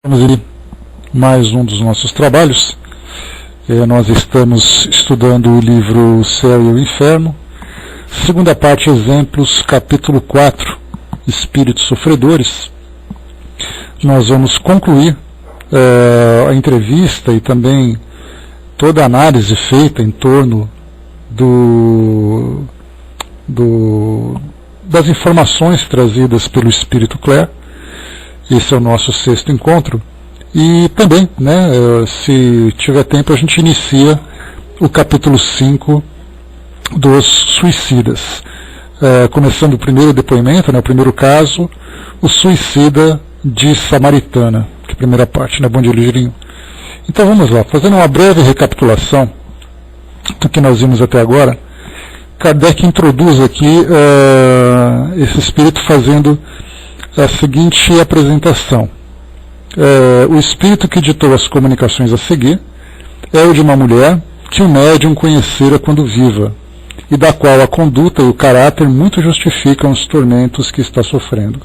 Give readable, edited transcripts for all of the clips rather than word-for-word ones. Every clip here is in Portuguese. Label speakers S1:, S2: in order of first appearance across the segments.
S1: Vamos ver mais um dos nossos trabalhos. Nós estamos estudando o livro O Céu e o Inferno, segunda parte, Exemplos, capítulo 4, Espíritos Sofredores. Nós vamos concluir a entrevista e também toda a análise feita em torno das informações trazidas pelo Espírito Clare. Esse é o nosso sexto encontro. E também, se tiver tempo, a gente inicia o capítulo 5 dos suicidas. Começando o primeiro depoimento, o primeiro caso, o suicida de Samaritana, que é a primeira parte, Bom dia, Ligeirinho. Então vamos lá, fazendo uma breve recapitulação do que nós vimos até agora. Kardec introduz aqui esse espírito fazendo a seguinte apresentação. O espírito que ditou as comunicações a seguir é o de uma mulher que o médium conhecera quando viva, e da qual a conduta e o caráter muito justificam os tormentos que está sofrendo.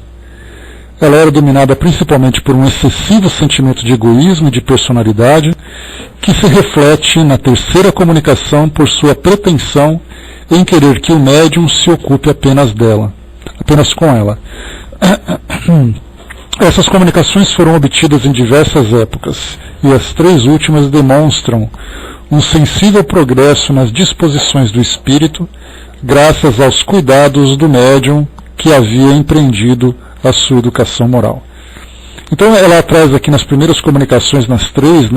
S1: Ela era dominada principalmente por um excessivo sentimento de egoísmo e de personalidade, que se reflete na terceira comunicação por sua pretensão em querer que o médium se ocupe apenas com ela. Essas comunicações foram obtidas em diversas épocas, e as três últimas demonstram um sensível progresso nas disposições do espírito, graças aos cuidados do médium que havia empreendido a sua educação moral. Então ela traz aqui nas primeiras comunicações, nas três,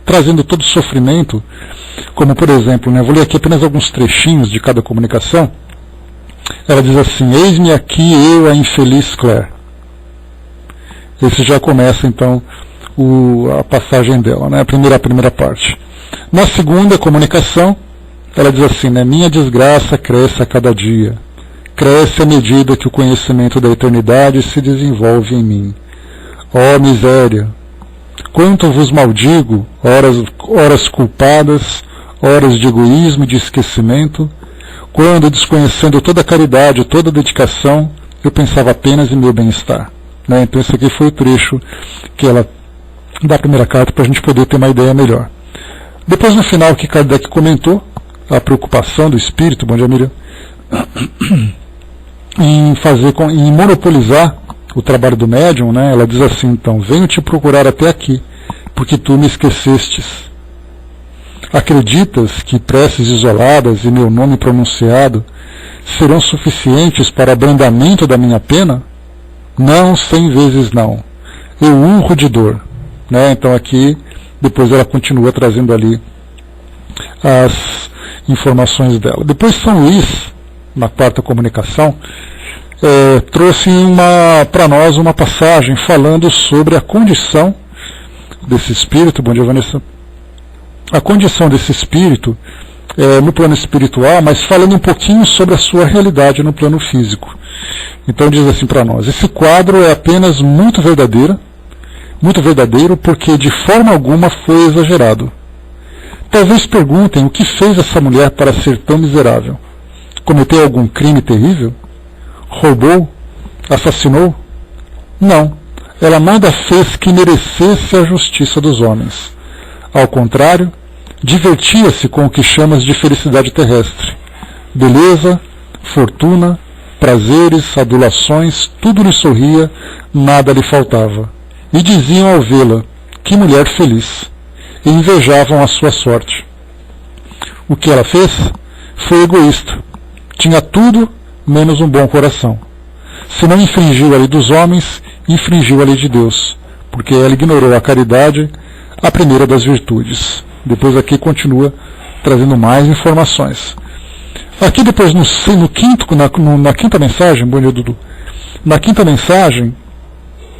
S1: trazendo todo o sofrimento, como por exemplo, vou ler aqui apenas alguns trechinhos de cada comunicação. Ela diz assim: eis-me aqui eu, a infeliz Clare. Esse já começa então a passagem dela, a primeira parte. Na segunda comunicação, ela diz assim: minha desgraça cresce a cada dia, cresce à medida que o conhecimento da eternidade se desenvolve em mim. Ó miséria! Quanto vos maldigo, horas culpadas, horas de egoísmo e de esquecimento, quando, desconhecendo toda a caridade, toda a dedicação, eu pensava apenas em meu bem-estar. Então esse aqui foi o trecho que ela dá a primeira carta para a gente poder ter uma ideia melhor. Depois, no final, que Kardec comentou a preocupação do espírito, bom dia, Miriam, em monopolizar o trabalho do médium, ela diz assim, então: venho te procurar até aqui, porque tu me esquecestes. Acreditas que preces isoladas e meu nome pronunciado serão suficientes para abrandamento da minha pena? Não, 100 vezes não. Eu urro de dor. Então aqui, depois ela continua trazendo ali as informações dela. Depois São Luís, na quarta comunicação, trouxe para nós uma passagem falando sobre a condição desse espírito. Bom dia, Vanessa. A condição desse espírito no plano espiritual, mas falando um pouquinho sobre a sua realidade no plano físico. Então diz assim para nós: esse quadro é apenas muito verdadeiro, porque de forma alguma foi exagerado. Talvez perguntem o que fez essa mulher para ser tão miserável. Cometeu algum crime terrível? Roubou? Assassinou? Não, ela nada fez que merecesse a justiça dos homens. Ao contrário, divertia-se com o que chamas de felicidade terrestre. Beleza, fortuna, prazeres, adulações, tudo lhe sorria, nada lhe faltava. E diziam ao vê-la: que mulher feliz! E invejavam a sua sorte. O que ela fez foi egoísta. Tinha tudo menos um bom coração. Se não infringiu a lei dos homens, infringiu a lei de Deus, porque ela ignorou a caridade, a primeira das virtudes. Depois aqui continua trazendo mais informações. Aqui depois na quinta mensagem, bom dia, Dudu, na quinta mensagem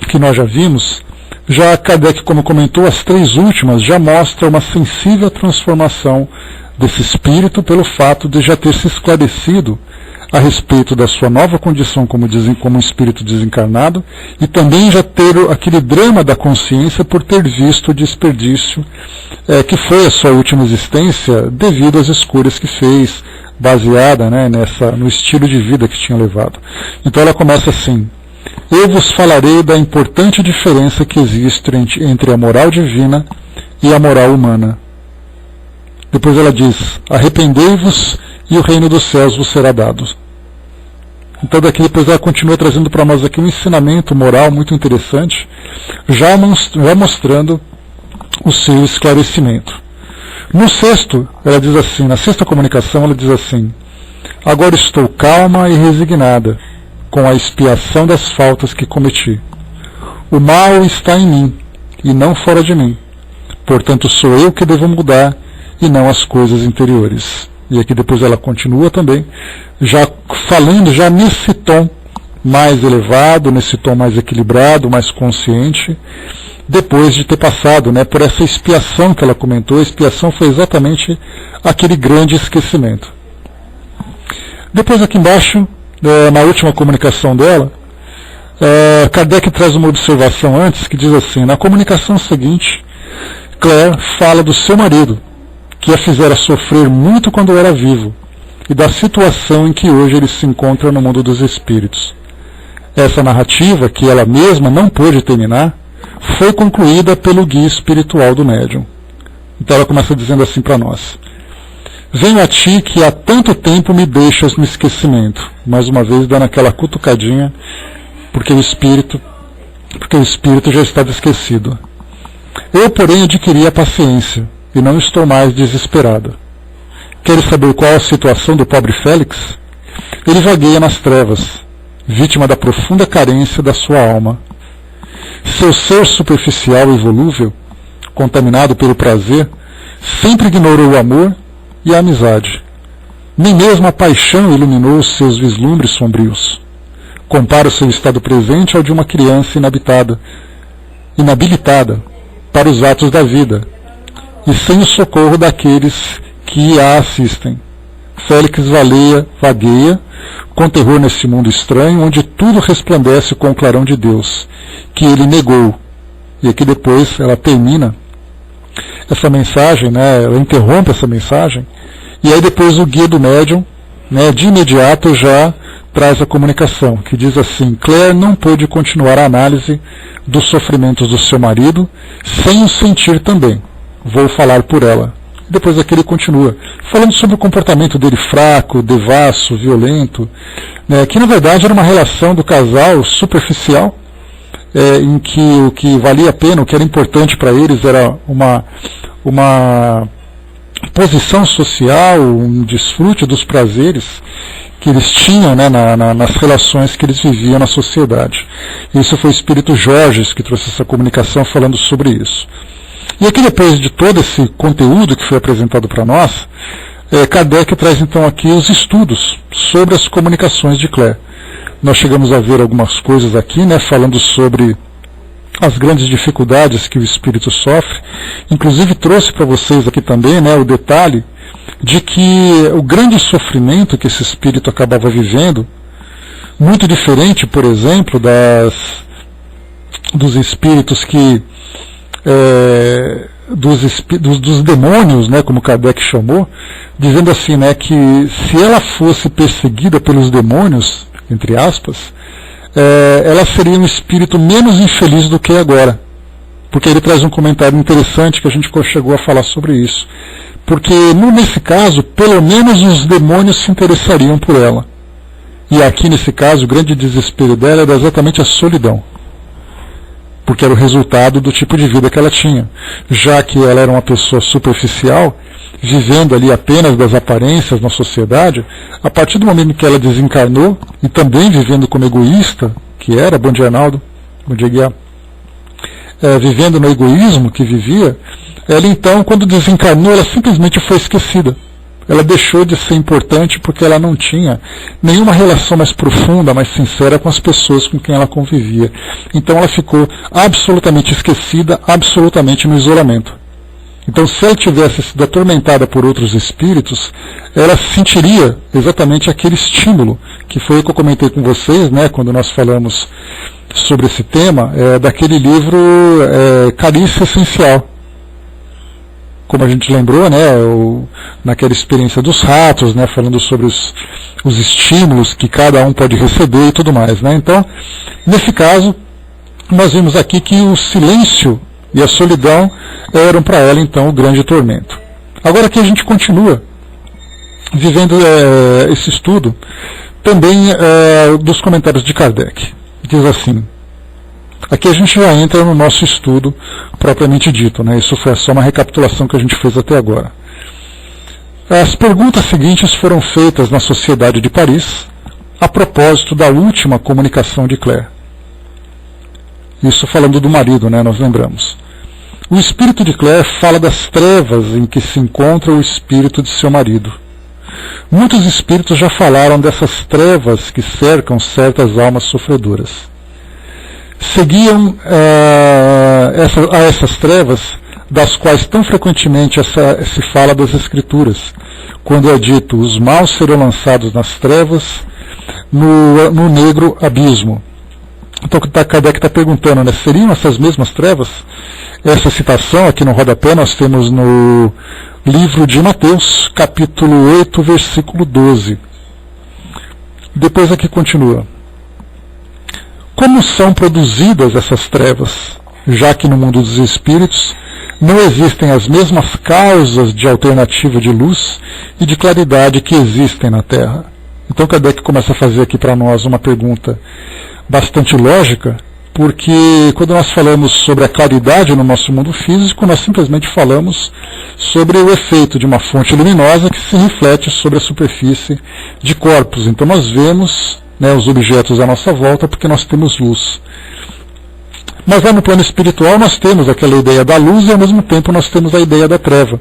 S1: que nós já vimos, já Kardec, como comentou, as três últimas já mostra uma sensível transformação desse espírito pelo fato de já ter se esclarecido a respeito da sua nova condição como espírito desencarnado, e também já ter aquele drama da consciência por ter visto o desperdício que foi a sua última existência devido às escolhas que fez, baseada no estilo de vida que tinha levado. Então ela começa assim: eu vos falarei da importante diferença que existe entre a moral divina e a moral humana. Depois ela diz, arrependei-vos e o reino dos céus vos será dado. Então daqui depois ela continua trazendo para nós aqui um ensinamento moral muito interessante, já mostrando o seu esclarecimento. No sexto, ela diz assim, na sexta comunicação ela diz assim, agora estou calma e resignada com a expiação das faltas que cometi. O mal está em mim e não fora de mim. Portanto sou eu que devo mudar e não as coisas interiores. E aqui depois ela continua também, já falando já nesse tom mais elevado, nesse tom mais equilibrado, mais consciente, depois de ter passado, né, por essa expiação que ela comentou. A expiação foi exatamente aquele grande esquecimento. Depois aqui embaixo, na última comunicação dela, Kardec traz uma observação antes que diz assim, na comunicação seguinte, Claire fala do seu marido, que a fizera sofrer muito quando era vivo, e da situação em que hoje ele se encontra no mundo dos espíritos. Essa narrativa, que ela mesma não pôde terminar, foi concluída pelo guia espiritual do médium. Então ela começa dizendo assim para nós, venho a ti que há tanto tempo me deixas no esquecimento, mais uma vez dando aquela cutucadinha, porque o espírito já estava esquecido. Eu, porém, adquiri a paciência, e não estou mais desesperada. Queres saber qual a situação do pobre Félix? Ele vagueia nas trevas, vítima da profunda carência da sua alma. Seu ser superficial e volúvel, contaminado pelo prazer, sempre ignorou o amor e a amizade. Nem mesmo a paixão iluminou os seus vislumbres sombrios. Compara o seu estado presente ao de uma criança inabilitada para os atos da vida, e sem o socorro daqueles que a assistem. Félix vagueia com terror nesse mundo estranho, onde tudo resplandece com o clarão de Deus, que ele negou. E aqui depois ela termina essa mensagem, né, ela interrompe essa mensagem, e aí depois o guia do médium, né, de imediato já traz a comunicação, que diz assim, Claire não pôde continuar a análise dos sofrimentos do seu marido, sem o sentir também. Vou falar por ela. Depois aqui ele continua, falando sobre o comportamento dele fraco, devasso, violento, né, que na verdade era uma relação do casal superficial, em que o que valia a pena, o que era importante para eles era uma posição social, um desfrute dos prazeres que eles tinham, né, nas relações que eles viviam na sociedade. Isso foi o espírito Jorges que trouxe essa comunicação falando sobre isso. E aqui, depois de todo esse conteúdo que foi apresentado para nós, Kardec traz então aqui os estudos sobre as comunicações de Claire. Nós chegamos a ver algumas coisas aqui, né, falando sobre as grandes dificuldades que o espírito sofre. Inclusive trouxe para vocês aqui também, né, o detalhe de que o grande sofrimento que esse espírito acabava vivendo, muito diferente, por exemplo, dos espíritos que dos demônios, né, como Kardec chamou, dizendo assim, né, que se ela fosse perseguida pelos demônios, entre aspas, ela seria um espírito menos infeliz do que agora. Porque ele traz um comentário interessante que a gente chegou a falar sobre isso. Porque nesse caso, pelo menos os demônios se interessariam por ela. E aqui nesse caso, o grande desespero dela era exatamente a solidão. Porque era o resultado do tipo de vida que ela tinha. Já que ela era uma pessoa superficial, vivendo ali apenas das aparências na sociedade, a partir do momento que ela desencarnou, e também vivendo como egoísta, que era, bom dia Arnaldo, bom dia Guiá, vivendo no egoísmo que vivia, ela então, quando desencarnou, ela simplesmente foi esquecida. Ela deixou de ser importante porque ela não tinha nenhuma relação mais profunda, mais sincera com as pessoas com quem ela convivia. Então ela ficou absolutamente esquecida, absolutamente no isolamento. Então, se ela tivesse sido atormentada por outros espíritos, ela sentiria exatamente aquele estímulo, que foi o que eu comentei com vocês, né, quando nós falamos sobre esse tema, daquele livro Carícia Essencial. como a gente lembrou, né, naquela experiência dos ratos, né, falando sobre os estímulos que cada um pode receber e tudo mais, né? Então, nesse caso, nós vimos aqui que o silêncio e a solidão eram para ela, então, o grande tormento. Agora aqui a gente continua vivendo esse estudo também dos comentários de Kardec. Diz assim, aqui a gente já entra no nosso estudo propriamente dito, né? Isso foi só uma recapitulação que a gente fez até agora. As perguntas seguintes foram feitas na Sociedade de Paris a propósito da última comunicação de Claire. Isso falando do marido, né? Nós lembramos. O espírito de Claire fala das trevas em que se encontra o espírito de seu marido. Muitos espíritos já falaram dessas trevas que cercam certas almas sofredoras. Seguiam a essas trevas, das quais tão frequentemente se fala das Escrituras, quando é dito, os maus serão lançados nas trevas, no negro abismo. Então Kardec está perguntando, né, seriam essas mesmas trevas? Essa citação aqui no rodapé nós temos no livro de Mateus, capítulo 8, versículo 12. Depois aqui continua. Como são produzidas essas trevas, já que no mundo dos espíritos não existem as mesmas causas de alternativa de luz e de claridade que existem na Terra? Então Kardec começa a fazer aqui para nós uma pergunta bastante lógica, porque quando nós falamos sobre a claridade no nosso mundo físico, nós simplesmente falamos sobre o efeito de uma fonte luminosa que se reflete sobre a superfície de corpos. Então nós vemos, né, os objetos à nossa volta porque nós temos luz. Mas lá no plano espiritual nós temos aquela ideia da luz e ao mesmo tempo nós temos a ideia da treva.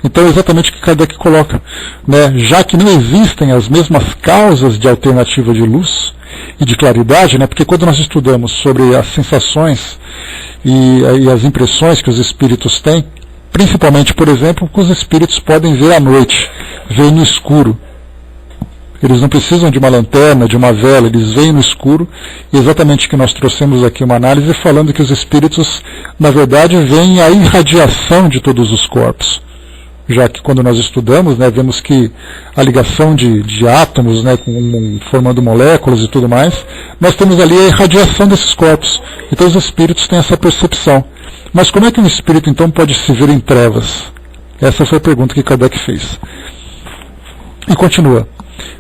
S1: Então é exatamente o que Kardec coloca, né? Já que não existem as mesmas causas de alternativa de luz e de claridade, né? Porque quando nós estudamos sobre as sensações e as impressões que os espíritos têm, principalmente, por exemplo, que os espíritos podem ver à noite, ver no escuro. Eles não precisam de uma lanterna, de uma vela, eles veem no escuro, e exatamente que nós trouxemos aqui uma análise falando que os espíritos, na verdade, veem a irradiação de todos os corpos. Já que quando nós estudamos, né, vemos que a ligação de átomos, né, formando moléculas e tudo mais, nós temos ali a irradiação desses corpos. Então os espíritos têm essa percepção. Mas como é que um espírito então pode se ver em trevas? Essa foi a pergunta que Kardec fez. E continua.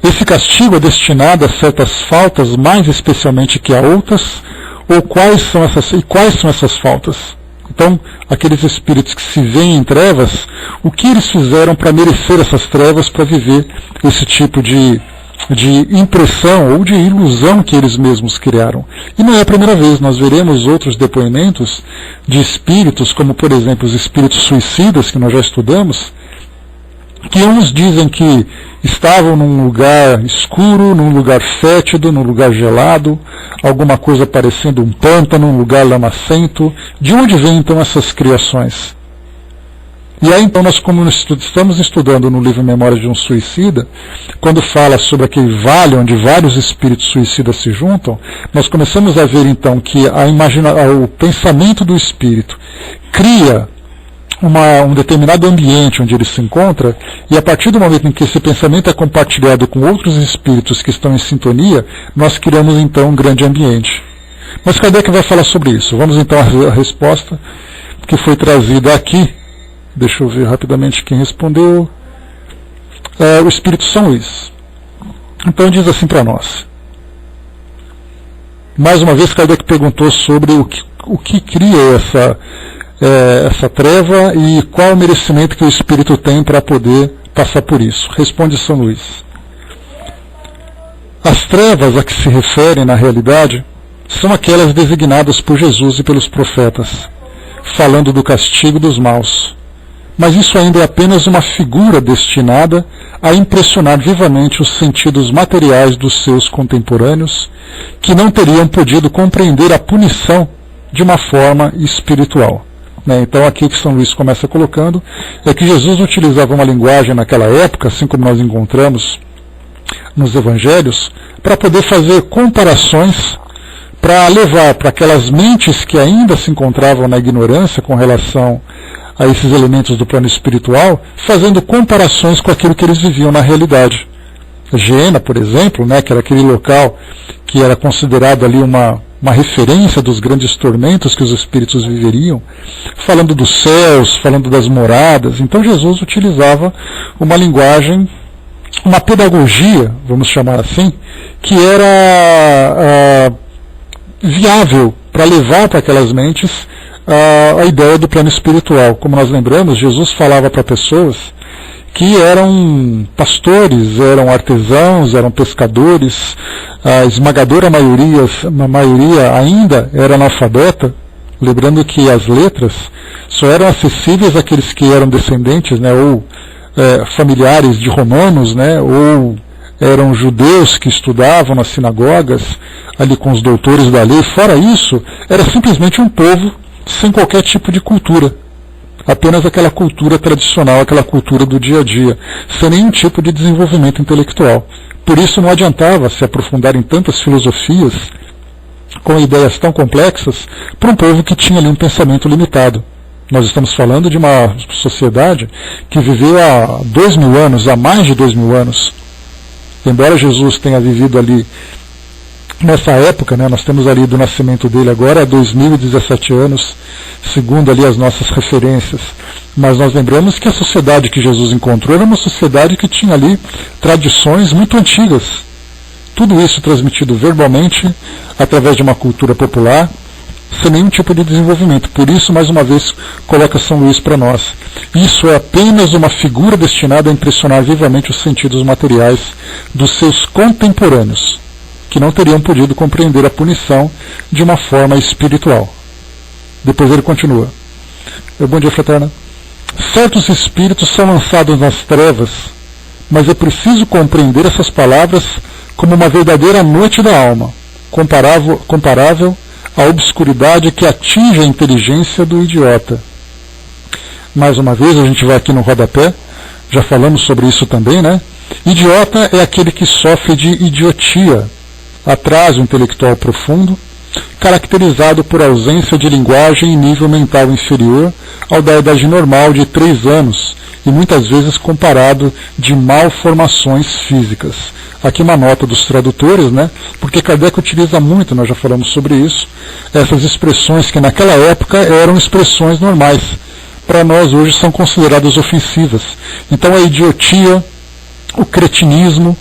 S1: Esse castigo é destinado a certas faltas mais especialmente que a outras? Ou quais são essas faltas? Então, aqueles espíritos que se veem em trevas, o que eles fizeram para merecer essas trevas, para viver esse tipo de impressão ou de ilusão que eles mesmos criaram? E não é a primeira vez, nós veremos outros depoimentos de espíritos, como por exemplo os espíritos suicidas, que nós já estudamos, que uns dizem que estavam num lugar escuro, num lugar fétido, num lugar gelado, alguma coisa parecendo um pântano, um lugar lamacento. De onde vêm então essas criações? E aí então nós, como estamos estudando no livro Memórias de um Suicida, quando fala sobre aquele vale onde vários espíritos suicidas se juntam, nós começamos a ver então que o pensamento do espírito cria um determinado ambiente onde ele se encontra, e a partir do momento em que esse pensamento é compartilhado com outros espíritos que estão em sintonia, nós criamos então um grande ambiente. Mas Kardec vai falar sobre isso. Vamos então à resposta que foi trazida aqui. Deixa eu ver rapidamente quem respondeu. O Espírito São Luís. Então diz assim para nós. Mais uma vez Kardec perguntou sobre o que cria essa treva e qual o merecimento que o espírito tem para poder passar por isso. Responde São Luís. As trevas a que se referem na realidade são aquelas designadas por Jesus e pelos profetas, falando do castigo dos maus. Mas isso ainda é apenas uma figura destinada a impressionar vivamente os sentidos materiais dos seus contemporâneos, que não teriam podido compreender a punição de uma forma espiritual. Então aqui o que São Luís começa colocando é que Jesus utilizava uma linguagem naquela época, assim como nós encontramos nos evangelhos, para poder fazer comparações, para levar para aquelas mentes que ainda se encontravam na ignorância com relação a esses elementos do plano espiritual, fazendo comparações com aquilo que eles viviam na realidade. Jena, por exemplo, né, que era aquele local que era considerado ali uma referência dos grandes tormentos que os espíritos viveriam, falando dos céus, falando das moradas. Então Jesus utilizava uma linguagem, uma pedagogia, vamos chamar assim, que era viável para levar para aquelas mentes a ideia do plano espiritual. Como nós lembramos, Jesus falava para pessoas que eram pastores, eram artesãos, eram pescadores, a esmagadora maioria ainda era analfabeta, lembrando que as letras só eram acessíveis àqueles que eram descendentes, né, ou familiares de romanos, né, ou eram judeus que estudavam nas sinagogas, ali com os doutores da lei. Fora isso, era simplesmente um povo sem qualquer tipo de cultura. Apenas aquela cultura tradicional, aquela cultura do dia a dia, sem nenhum tipo de desenvolvimento intelectual. Por isso não adiantava se aprofundar em tantas filosofias, com ideias tão complexas, para um povo que tinha ali um pensamento limitado. Nós estamos falando de uma sociedade que viveu há 2000 anos, há mais de 2000 anos. Embora Jesus tenha vivido ali nessa época, né, nós temos ali do nascimento dele agora 2017 anos, segundo ali as nossas referências, mas nós lembramos que a sociedade que Jesus encontrou era uma sociedade que tinha ali tradições muito antigas, tudo isso transmitido verbalmente através de uma cultura popular, sem nenhum tipo de desenvolvimento. Por isso, mais uma vez, coloca São Luís para nós. Isso é apenas uma figura destinada a impressionar vivamente os sentidos materiais dos seus contemporâneos, que não teriam podido compreender a punição de uma forma espiritual. Depois ele continua. Bom dia, fraterna. Certos espíritos são lançados nas trevas, mas é preciso compreender essas palavras como uma verdadeira noite da alma, comparável à obscuridade que atinge a inteligência do idiota. Mais uma vez, a gente vai aqui no rodapé, já falamos sobre isso também, né? Idiota é aquele que sofre de idiotia, atraso intelectual profundo, caracterizado por ausência de linguagem e nível mental inferior ao da idade normal de 3 anos, e muitas vezes comparado de malformações físicas. Aqui uma nota dos tradutores, né? Porque Kardec utiliza muito, nós já falamos sobre isso, essas expressões que naquela época eram expressões normais, para nós hoje são consideradas ofensivas. Então a idiotia, o cretinismo,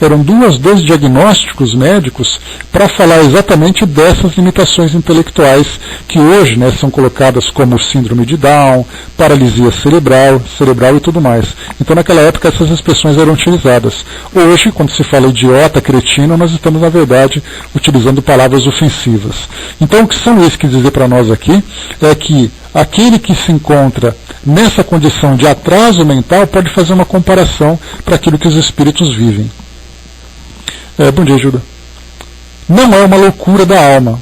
S1: eram dois diagnósticos médicos para falar exatamente dessas limitações intelectuais que hoje, né, são colocadas como síndrome de Down, paralisia cerebral e tudo mais. Então naquela época essas expressões eram utilizadas. Hoje, quando se fala idiota, cretino, nós estamos na verdade utilizando palavras ofensivas. Então o que São Luís quis dizer para nós aqui é que aquele que se encontra nessa condição de atraso mental pode fazer uma comparação para aquilo que os espíritos vivem. Bom dia, Juda. Não é uma loucura da alma,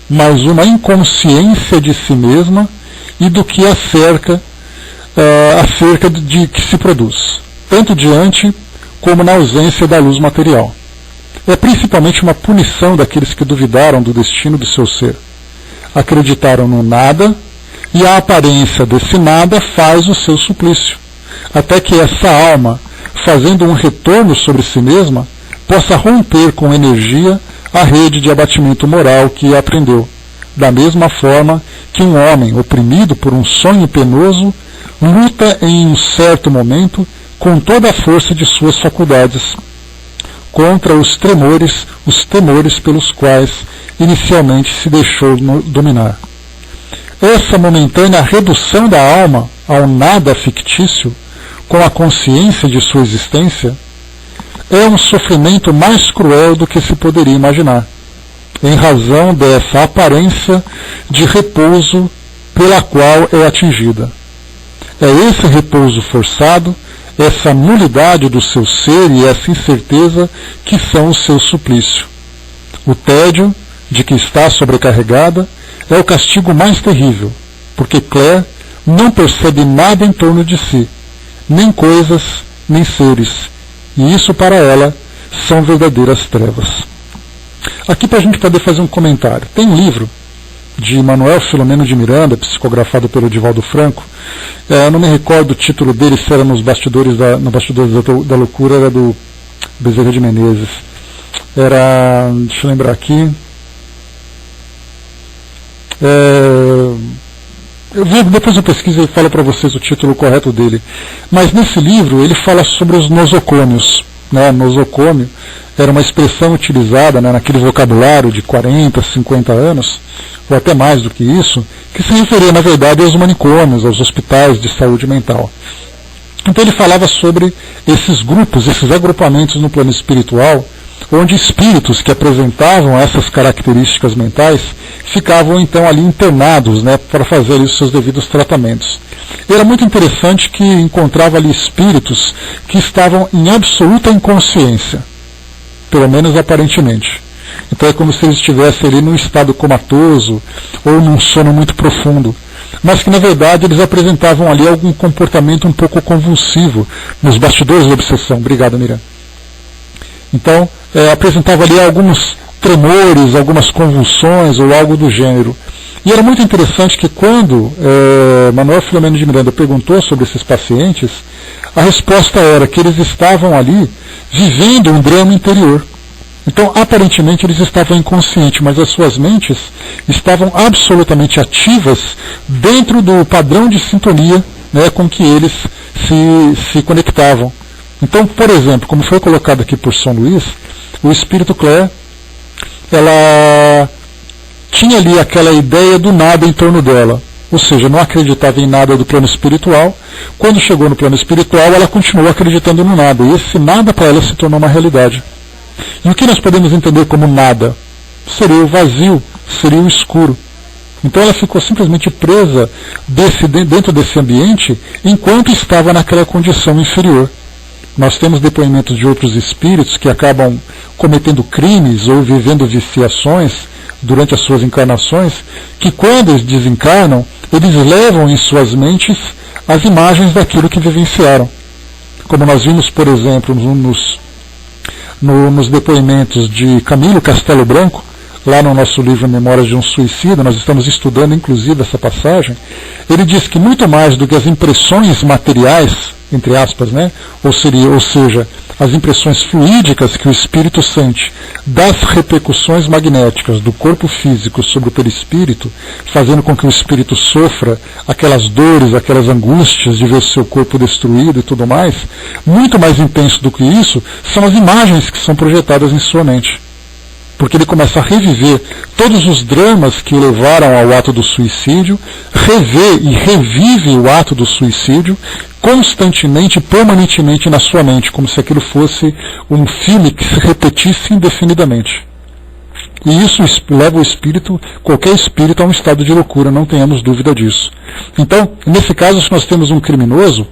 S1: mas uma inconsciência de si mesma e do que a cerca, acerca de que se produz, tanto diante como na ausência da luz material. É principalmente uma punição daqueles que duvidaram do destino do seu ser. Acreditaram no nada, e a aparência desse nada faz o seu suplício, até que essa alma, fazendo um retorno sobre si mesma, possa romper com energia a rede de abatimento moral que aprendeu, da mesma forma que um homem oprimido por um sonho penoso luta em um certo momento com toda a força de suas faculdades contra os temores pelos quais inicialmente se deixou dominar. Essa momentânea redução da alma ao nada fictício, com a consciência de sua existência, é um sofrimento mais cruel do que se poderia imaginar, em razão dessa aparência de repouso pela qual é atingida. É esse repouso forçado, essa nulidade do seu ser e essa incerteza que são o seu suplício. O tédio de que está sobrecarregada é o castigo mais terrível, porque Claire não percebe nada em torno de si, nem coisas, nem seres, e isso para ela são verdadeiras trevas. Aqui para a gente poder fazer um comentário. Tem um livro de Manuel Filomeno de Miranda, psicografado pelo Divaldo Franco. Eu não me recordo o título dele, se era nos Bastidores da Loucura, era do Bezerra de Menezes. Era, deixa eu lembrar aqui, depois eu pesquiso e falo para vocês o título correto dele. Mas nesse livro ele fala sobre os nosocômios. Nosocômio era uma expressão utilizada, naquele vocabulário de 40, 50 anos, ou até mais do que isso, que se referia na verdade aos manicômios, aos hospitais de saúde mental. Então ele falava sobre esses grupos, esses agrupamentos no plano espiritual, onde espíritos que apresentavam essas características mentais ficavam então ali internados, para fazer os seus devidos tratamentos. E era muito interessante que encontrava ali espíritos que estavam em absoluta inconsciência, pelo menos aparentemente. Então é como se eles estivessem ali num estado comatoso ou num sono muito profundo, mas que na verdade eles apresentavam ali algum comportamento um pouco convulsivo nos bastidores da obsessão. Obrigado, Miriam. Então, apresentava ali alguns tremores, algumas convulsões ou algo do gênero. E era muito interessante que quando Manuel Filomeno de Miranda perguntou sobre esses pacientes, a resposta era que eles estavam ali vivendo um drama interior. Então, aparentemente, eles estavam inconscientes, mas as suas mentes estavam absolutamente ativas dentro do padrão de sintonia, com que eles se conectavam. Então, por exemplo, como foi colocado aqui por São Luís, o espírito Claire, ela tinha ali aquela ideia do nada em torno dela, ou seja, não acreditava em nada do plano espiritual. Quando chegou no plano espiritual, ela continuou acreditando no nada, e esse nada para ela se tornou uma realidade. E o que nós podemos entender como nada? Seria o vazio, seria o escuro. Então ela ficou simplesmente presa dentro desse ambiente enquanto estava naquela condição inferior. Nós temos depoimentos de outros espíritos que acabam cometendo crimes ou vivendo viciações durante as suas encarnações, que quando eles desencarnam, eles levam em suas mentes as imagens daquilo que vivenciaram. Como nós vimos, por exemplo, nos depoimentos de Camilo Castelo Branco, lá no nosso livro Memórias de um Suicida, nós estamos estudando inclusive essa passagem. Ele diz que muito mais do que as impressões materiais, entre aspas, ou seja, as impressões fluídicas que o espírito sente das repercussões magnéticas do corpo físico sobre o perispírito, fazendo com que o espírito sofra aquelas dores, aquelas angústias de ver o seu corpo destruído e tudo mais, muito mais intenso do que isso são as imagens que são projetadas em sua mente. Porque ele começa a reviver todos os dramas que o levaram ao ato do suicídio, revê e revive o ato do suicídio constantemente, permanentemente na sua mente, como se aquilo fosse um filme que se repetisse indefinidamente. E isso leva o espírito, qualquer espírito, a um estado de loucura, não tenhamos dúvida disso. Então, nesse caso, se nós temos um criminoso,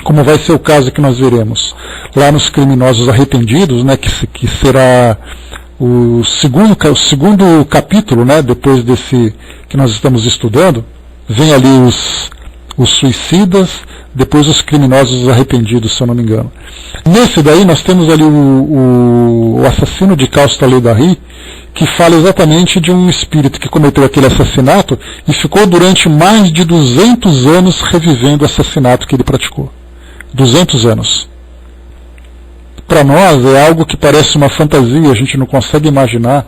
S1: como vai ser o caso que nós veremos lá nos criminosos arrependidos, que será o segundo capítulo, depois desse que nós estamos estudando, vem ali os suicidas, depois os criminosos arrependidos, se eu não me engano. Nesse daí nós temos ali o assassino de Causta Leudary, que fala exatamente de um espírito que cometeu aquele assassinato e ficou durante mais de 200 anos revivendo o assassinato que ele praticou. 200 anos. Para nós é algo que parece uma fantasia, a gente não consegue imaginar,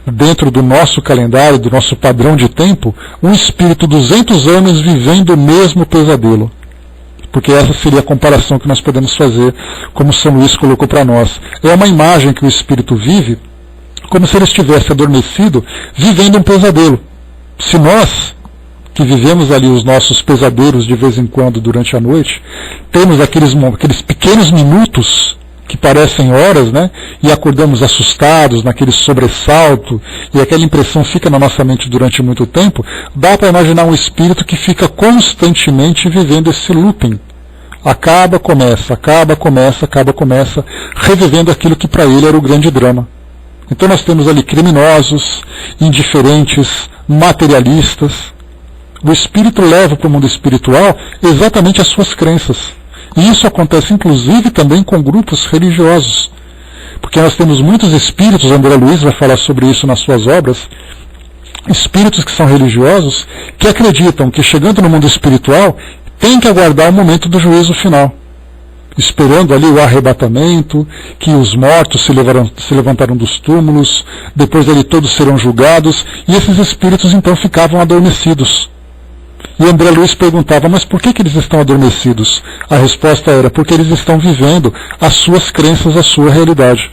S1: dentro do nosso calendário, do nosso padrão de tempo, um espírito 200 anos vivendo o mesmo pesadelo. Porque essa seria a comparação que nós podemos fazer, como São Luís colocou para nós. É uma imagem que o espírito vive, como se ele estivesse adormecido, vivendo um pesadelo. Se nós, que vivemos ali os nossos pesadelos de vez em quando durante a noite, temos aqueles pequenos minutos que parecem horas, e acordamos assustados, naquele sobressalto, e aquela impressão fica na nossa mente durante muito tempo, dá para imaginar um espírito que fica constantemente vivendo esse looping. Acaba, começa, revivendo aquilo que para ele era o grande drama. Então nós temos ali criminosos, indiferentes, materialistas. O espírito leva para o mundo espiritual exatamente as suas crenças. E isso acontece inclusive também com grupos religiosos. Porque nós temos muitos espíritos, André Luiz vai falar sobre isso nas suas obras, espíritos que são religiosos, que acreditam que chegando no mundo espiritual, tem que aguardar o momento do juízo final, esperando ali o arrebatamento, que os mortos se levantaram dos túmulos, depois ali todos serão julgados, e esses espíritos então ficavam adormecidos. E André Luiz perguntava, mas por que eles estão adormecidos? A resposta era, porque eles estão vivendo as suas crenças, a sua realidade.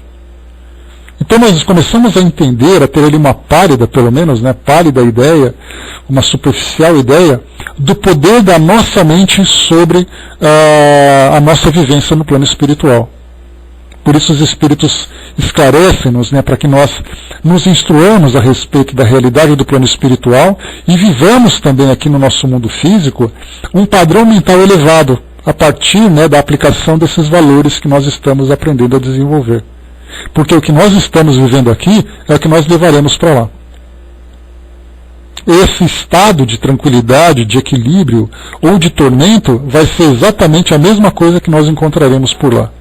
S1: Então nós começamos a entender, a ter ali uma pálida, pelo menos, pálida ideia, uma superficial ideia, do poder da nossa mente sobre a nossa vivência no plano espiritual. Por isso os espíritos esclarecem-nos, para que nós nos instruamos a respeito da realidade do plano espiritual e vivamos também aqui no nosso mundo físico um padrão mental elevado, a partir da aplicação desses valores que nós estamos aprendendo a desenvolver. Porque o que nós estamos vivendo aqui é o que nós levaremos para lá. Esse estado de tranquilidade, de equilíbrio ou de tormento vai ser exatamente a mesma coisa que nós encontraremos por lá.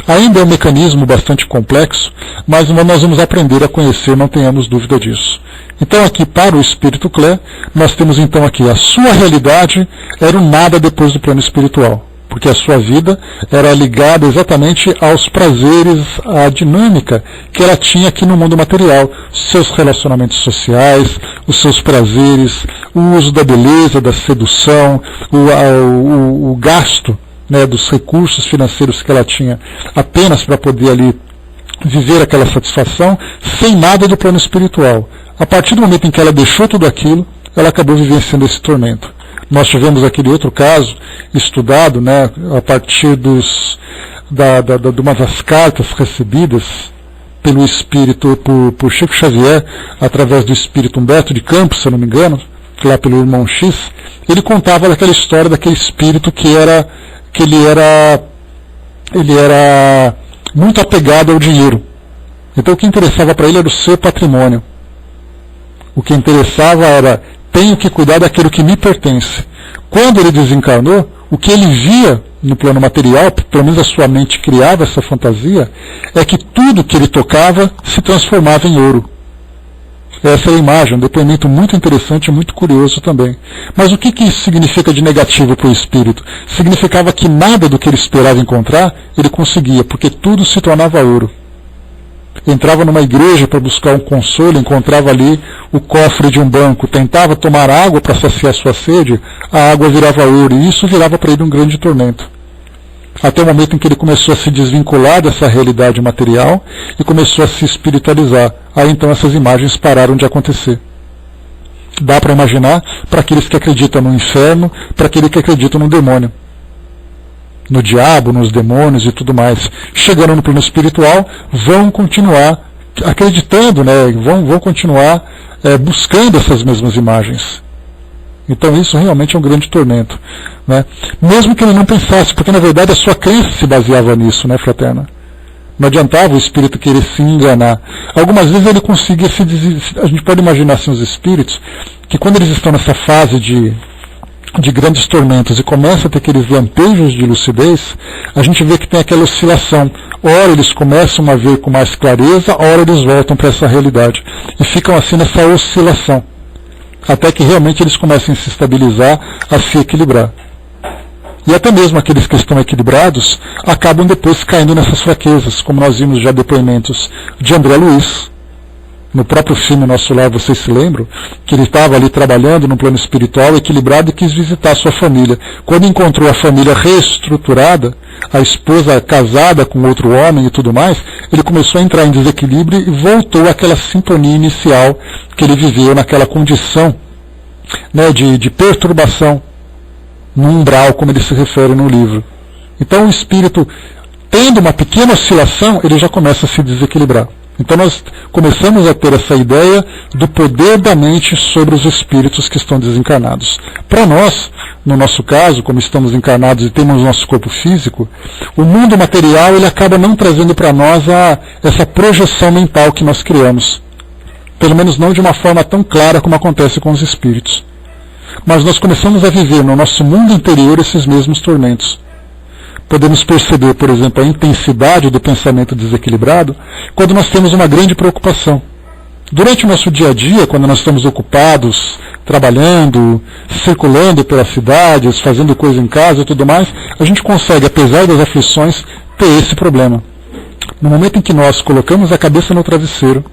S1: Ainda é um mecanismo bastante complexo, mas nós vamos aprender a conhecer, não tenhamos dúvida disso. Então aqui para o Espírito Clé, nós temos então aqui a sua realidade era um nada depois do plano espiritual. Porque a sua vida era ligada exatamente aos prazeres, à dinâmica que ela tinha aqui no mundo material. Seus relacionamentos sociais, os seus prazeres, o uso da beleza, da sedução, o gasto dos recursos financeiros que ela tinha apenas para poder ali viver aquela satisfação, sem nada do plano espiritual. A partir do momento em que ela deixou tudo aquilo, ela acabou vivenciando esse tormento. Nós tivemos aquele outro caso estudado, a partir de uma das cartas recebidas pelo Espírito, por Chico Xavier, através do Espírito Humberto de Campos, se eu não me engano, lá pelo irmão X. Ele contava daquela história daquele espírito que ele era muito apegado ao dinheiro. Então o que interessava para ele era o seu patrimônio. O que interessava era, tenho que cuidar daquilo que me pertence. Quando ele desencarnou, o que ele via no plano material, pelo menos a sua mente criava essa fantasia, é que tudo que ele tocava se transformava em ouro. Essa é a imagem, um depoimento muito interessante e muito curioso também. Mas o que isso significa de negativo para o espírito? Significava que nada do que ele esperava encontrar, ele conseguia, porque tudo se tornava ouro. Entrava numa igreja para buscar um consolo, encontrava ali o cofre de um banco, tentava tomar água para saciar sua sede, a água virava ouro, e isso virava para ele um grande tormento. Até o momento em que ele começou a se desvincular dessa realidade material e começou a se espiritualizar. Aí então essas imagens pararam de acontecer. Dá para imaginar para aqueles que acreditam no inferno, para aqueles que acreditam no demônio. No diabo, nos demônios e tudo mais. Chegando no plano espiritual, vão continuar acreditando, vão continuar buscando essas mesmas imagens. Então isso realmente é um grande tormento. Mesmo que ele não pensasse, porque na verdade a sua crença se baseava nisso, fraterna? Não adiantava o espírito querer se enganar. Algumas vezes ele conseguia a gente pode imaginar assim os espíritos, que quando eles estão nessa fase de grandes tormentos e começa a ter aqueles lampejos de lucidez, a gente vê que tem aquela oscilação. Ora eles começam a ver com mais clareza, ora eles voltam para essa realidade. E ficam assim nessa oscilação. Até que realmente eles comecem a se estabilizar, a se equilibrar. E até mesmo aqueles que estão equilibrados acabam depois caindo nessas fraquezas, como nós vimos já depoimentos de André Luiz. No próprio filme Nosso Lar, vocês se lembram? Que ele estava ali trabalhando no plano espiritual, equilibrado, e quis visitar sua família. Quando encontrou a família reestruturada, a esposa casada com outro homem e tudo mais, ele começou a entrar em desequilíbrio e voltou àquela sintonia inicial que ele viveu naquela condição de perturbação, no umbral, como ele se refere no livro. Então o espírito, tendo uma pequena oscilação, ele já começa a se desequilibrar. Então nós começamos a ter essa ideia do poder da mente sobre os espíritos que estão desencarnados. Para nós, no nosso caso, como estamos encarnados e temos nosso corpo físico, o mundo material ele acaba não trazendo para nós essa projeção mental que nós criamos. Pelo menos não de uma forma tão clara como acontece com os espíritos. Mas nós começamos a viver no nosso mundo interior esses mesmos tormentos. Podemos perceber, por exemplo, a intensidade do pensamento desequilibrado quando nós temos uma grande preocupação. Durante o nosso dia a dia, quando nós estamos ocupados, trabalhando, circulando pelas cidades, fazendo coisa em casa e tudo mais, a gente consegue, apesar das aflições, ter esse problema. No momento em que nós colocamos a cabeça no travesseiro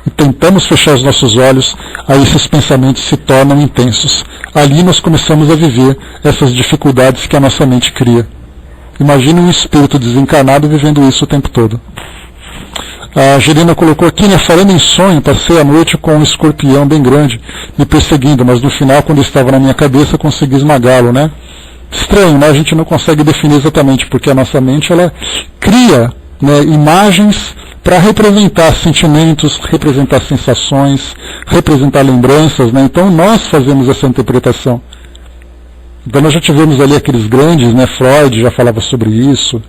S1: e tentamos fechar os nossos olhos, aí esses pensamentos se tornam intensos. Ali nós começamos a viver essas dificuldades que a nossa mente cria. Imagine um espírito desencarnado vivendo isso o tempo todo. A Gerina colocou aqui, né, falando em sonho, passei a noite com um escorpião bem grande me perseguindo, mas no final, quando estava na minha cabeça, consegui esmagá-lo, né? Estranho, né? A gente não consegue definir exatamente, porque a nossa mente, ela cria, né, imagens para representar sentimentos, representar sensações, representar lembranças, né? Então nós fazemos essa interpretação. Então nós já tivemos ali aqueles grandes, né? Freud já falava sobre isso.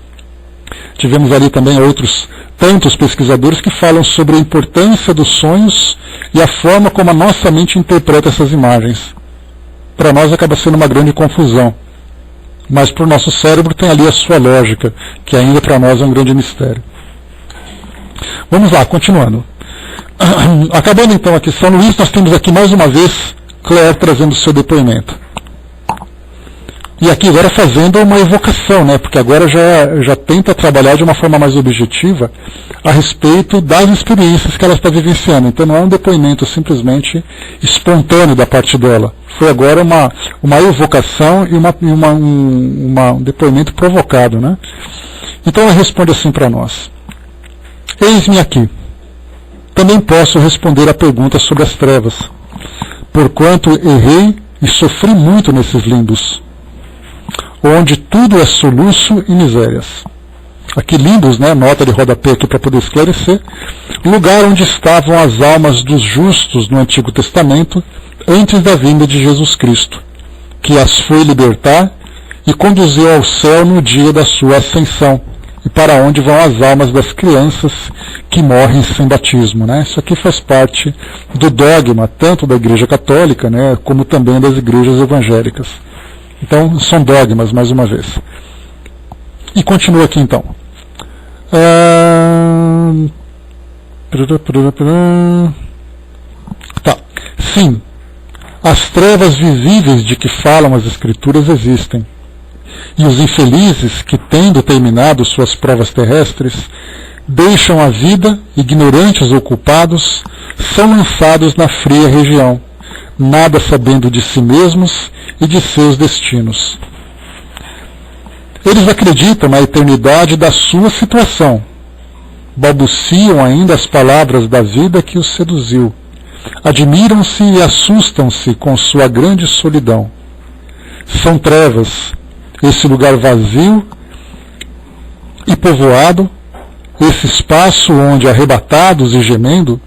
S1: Tivemos ali também outros tantos pesquisadores que falam sobre a importância dos sonhos e a forma como a nossa mente interpreta essas imagens. Para nós acaba sendo uma grande confusão, mas para o nosso cérebro tem ali a sua lógica, que ainda para nós é um grande mistério. Vamos lá, continuando. Acabando então aqui São Luís, nós temos aqui mais uma vez Claire trazendo o seu depoimento. E aqui agora fazendo uma evocação, né? Porque agora já tenta trabalhar de uma forma mais objetiva a respeito das experiências que ela está vivenciando. Então não é um depoimento simplesmente espontâneo da parte dela. Foi agora uma evocação e um depoimento provocado, né? Então ela responde assim para nós. Eis-me aqui. Também posso responder a pergunta sobre as trevas, porquanto errei e sofri muito nesses limbos, onde tudo é soluço e misérias. Aqui limbos, né, nota de rodapé aqui para poder esclarecer, lugar onde estavam as almas dos justos no Antigo Testamento, antes da vinda de Jesus Cristo, que as foi libertar e conduziu ao céu no dia da sua ascensão, e para onde vão as almas das crianças que morrem sem batismo, né? Isso aqui faz parte do dogma, tanto da Igreja Católica, né, como também das igrejas evangélicas. Então, são dogmas, mais uma vez. E continua aqui, então. Tá. Sim, as trevas visíveis de que falam as Escrituras existem. E os infelizes, que tendo terminado suas provas terrestres, deixam a vida, ignorantes ou culpados, são lançados na fria região, nada sabendo de si mesmos e de seus destinos. Eles acreditam na eternidade da sua situação, balbuciam ainda as palavras da vida que os seduziu, admiram-se e assustam-se com sua grande solidão. São trevas, esse lugar vazio e povoado, esse espaço onde, arrebatados e gemendo,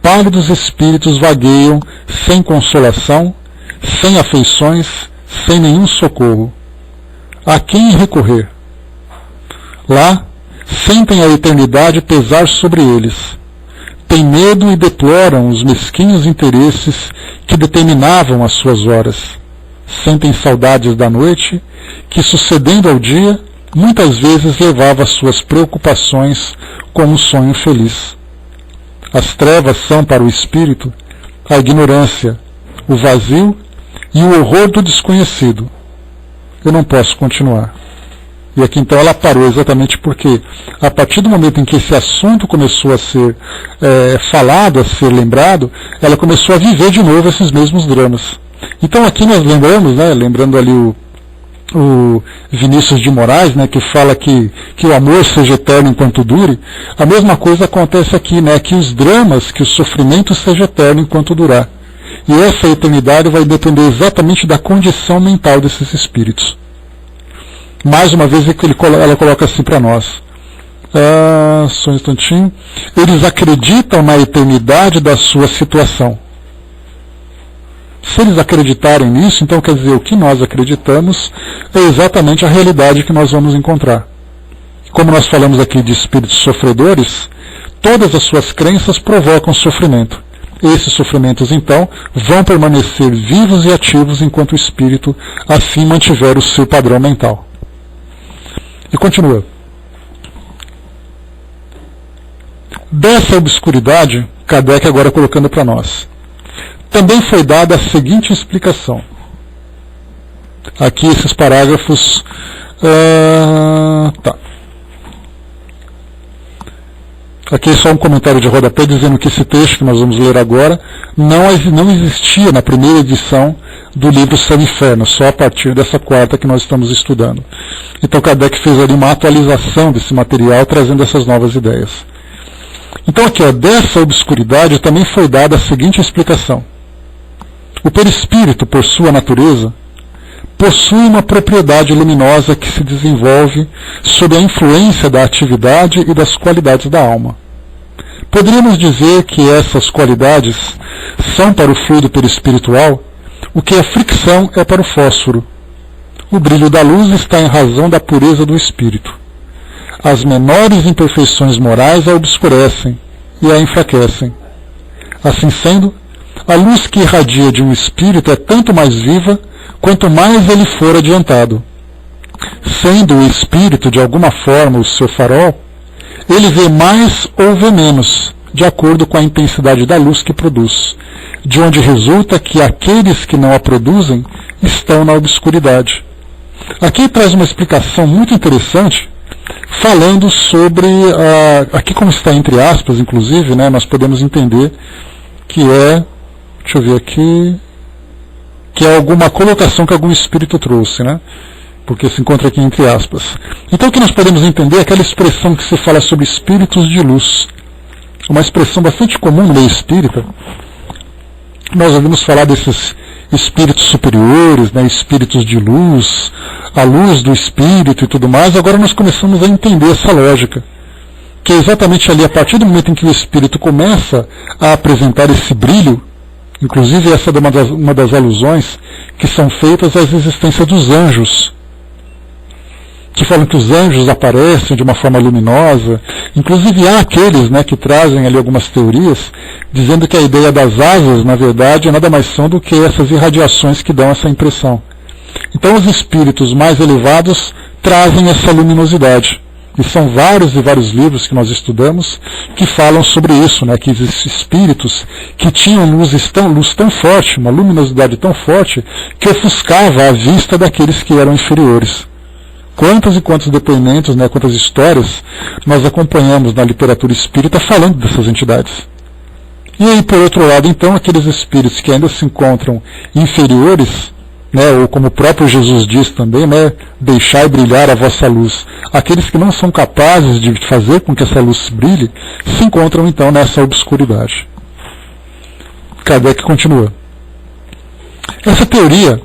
S1: pálidos espíritos vagueiam sem consolação, sem afeições, sem nenhum socorro. A quem recorrer? Lá, sentem a eternidade pesar sobre eles. Têm medo e deploram os mesquinhos interesses que determinavam as suas horas. Sentem saudades da noite, que, sucedendo ao dia, muitas vezes levava as suas preocupações como um sonho feliz. As trevas são para o espírito a ignorância, o vazio e o horror do desconhecido. Eu não posso continuar. E aqui então ela parou exatamente porque, a partir do momento em que esse assunto começou a ser falado, a ser lembrado, ela começou a viver de novo esses mesmos dramas. Então aqui nós lembramos, né, lembrando ali o Vinícius de Moraes, né, que fala que o amor seja eterno enquanto dure. A mesma coisa acontece aqui, né, que os dramas, que o sofrimento seja eterno enquanto durar. E essa eternidade vai depender exatamente da condição mental desses espíritos. Mais uma vez ela coloca assim para nós. Só um instantinho. Eles acreditam na eternidade da sua situação. Se eles acreditarem nisso, então quer dizer, o que nós acreditamos é exatamente a realidade que nós vamos encontrar. Como nós falamos aqui de espíritos sofredores, todas as suas crenças provocam sofrimento. Esses sofrimentos, então, vão permanecer vivos e ativos enquanto o espírito assim mantiver o seu padrão mental. E continua. Dessa obscuridade, Kardec agora colocando para nós. Também foi dada a seguinte explicação. Aqui esses parágrafos... Aqui é só um comentário de rodapé dizendo que esse texto que nós vamos ler agora não existia na primeira edição do livro Céu e Inferno, só a partir dessa quarta que nós estamos estudando. Então Kardec fez ali uma atualização desse material, trazendo essas novas ideias. Então aqui, dessa obscuridade também foi dada a seguinte explicação. O perispírito, por sua natureza, possui uma propriedade luminosa que se desenvolve sob a influência da atividade e das qualidades da alma. Poderíamos dizer que essas qualidades são para o fluido perispiritual o que a fricção é para o fósforo. O brilho da luz está em razão da pureza do espírito. As menores imperfeições morais a obscurecem e a enfraquecem. Assim sendo, a luz que irradia de um espírito é tanto mais viva quanto mais ele for adiantado. Sendo o espírito de alguma forma o seu farol, ele vê mais ou vê menos, de acordo com a intensidade da luz que produz, de onde resulta que aqueles que não a produzem estão na obscuridade. Aqui traz uma explicação muito interessante, falando sobre, aqui como está entre aspas, inclusive, né, nós podemos entender que deixa eu ver aqui, que é alguma colocação que algum espírito trouxe, né? Porque se encontra aqui entre aspas. Então o que nós podemos entender é aquela expressão que se fala sobre espíritos de luz. Uma expressão bastante comum no meio espírita. Nós ouvimos falar desses espíritos superiores, né, espíritos de luz, a luz do espírito e tudo mais. Agora nós começamos a entender essa lógica. Que é exatamente ali, a partir do momento em que o espírito começa a apresentar esse brilho, inclusive essa é uma das alusões que são feitas às existências dos anjos, que falam que os anjos aparecem de uma forma luminosa. Inclusive há aqueles, né, que trazem ali algumas teorias, dizendo que a ideia das asas, na verdade, nada mais são do que essas irradiações que dão essa impressão. Então os espíritos mais elevados trazem essa luminosidade. E são vários e vários livros que nós estudamos que falam sobre isso, né? Que esses espíritos que tinham luz tão forte, uma luminosidade tão forte, que ofuscava a vista daqueles que eram inferiores. Quantos e quantos depoimentos, né, quantas histórias nós acompanhamos na literatura espírita falando dessas entidades. E aí, por outro lado, então, aqueles espíritos que ainda se encontram inferiores, né, ou como o próprio Jesus diz também, né, deixai brilhar a vossa luz. Aqueles que não são capazes de fazer com que essa luz brilhe, se encontram então nessa obscuridade. Kardec continua. Essa teoria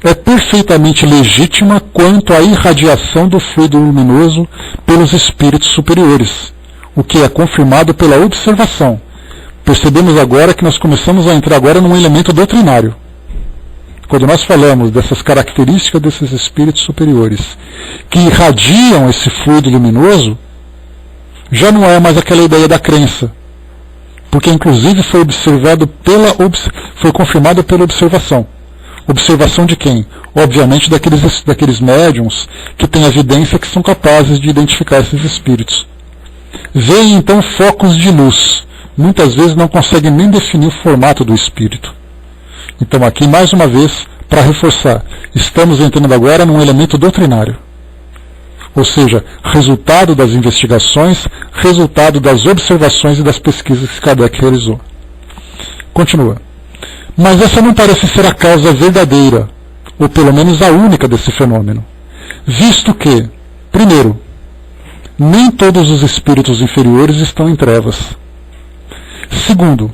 S1: é perfeitamente legítima quanto à irradiação do fluido luminoso pelos espíritos superiores, o que é confirmado pela observação. Percebemos agora que nós começamos a entrar agora num elemento doutrinário. Quando nós falamos dessas características desses espíritos superiores, que irradiam esse fluido luminoso, já não é mais aquela ideia da crença, porque inclusive foi confirmado pela observação. Observação de quem? Obviamente daqueles médiums que têm evidência que são capazes de identificar esses espíritos. Veem então focos de luz, muitas vezes não conseguem nem definir o formato do espírito. Então aqui, mais uma vez, para reforçar, estamos entrando agora num elemento doutrinário. Ou seja, resultado das investigações, resultado das observações e das pesquisas que Kardec realizou. Continua. Mas essa não parece ser a causa verdadeira, ou pelo menos a única desse fenômeno. Visto que, primeiro, nem todos os espíritos inferiores estão em trevas. Segundo,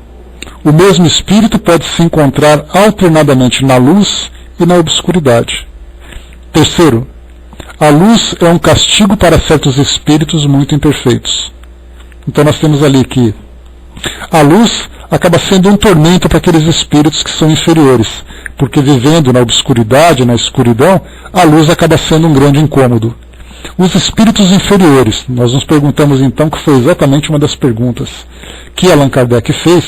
S1: o mesmo espírito pode se encontrar alternadamente na luz e na obscuridade. Terceiro, a luz é um castigo para certos espíritos muito imperfeitos. Então nós temos ali que a luz acaba sendo um tormento para aqueles espíritos que são inferiores, porque vivendo na obscuridade, na escuridão, a luz acaba sendo um grande incômodo. Os espíritos inferiores, nós nos perguntamos então, que foi exatamente uma das perguntas que Allan Kardec fez,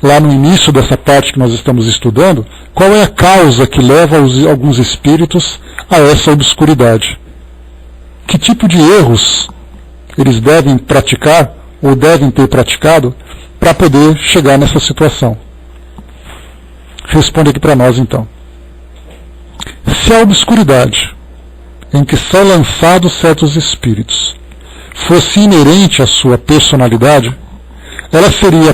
S1: lá no início dessa parte que nós estamos estudando, qual é a causa que leva alguns espíritos a essa obscuridade? Que tipo de erros eles devem praticar, ou devem ter praticado, para poder chegar nessa situação? Responde aqui para nós então. Se a obscuridade em que são lançados certos espíritos fosse inerente à sua personalidade, ela seria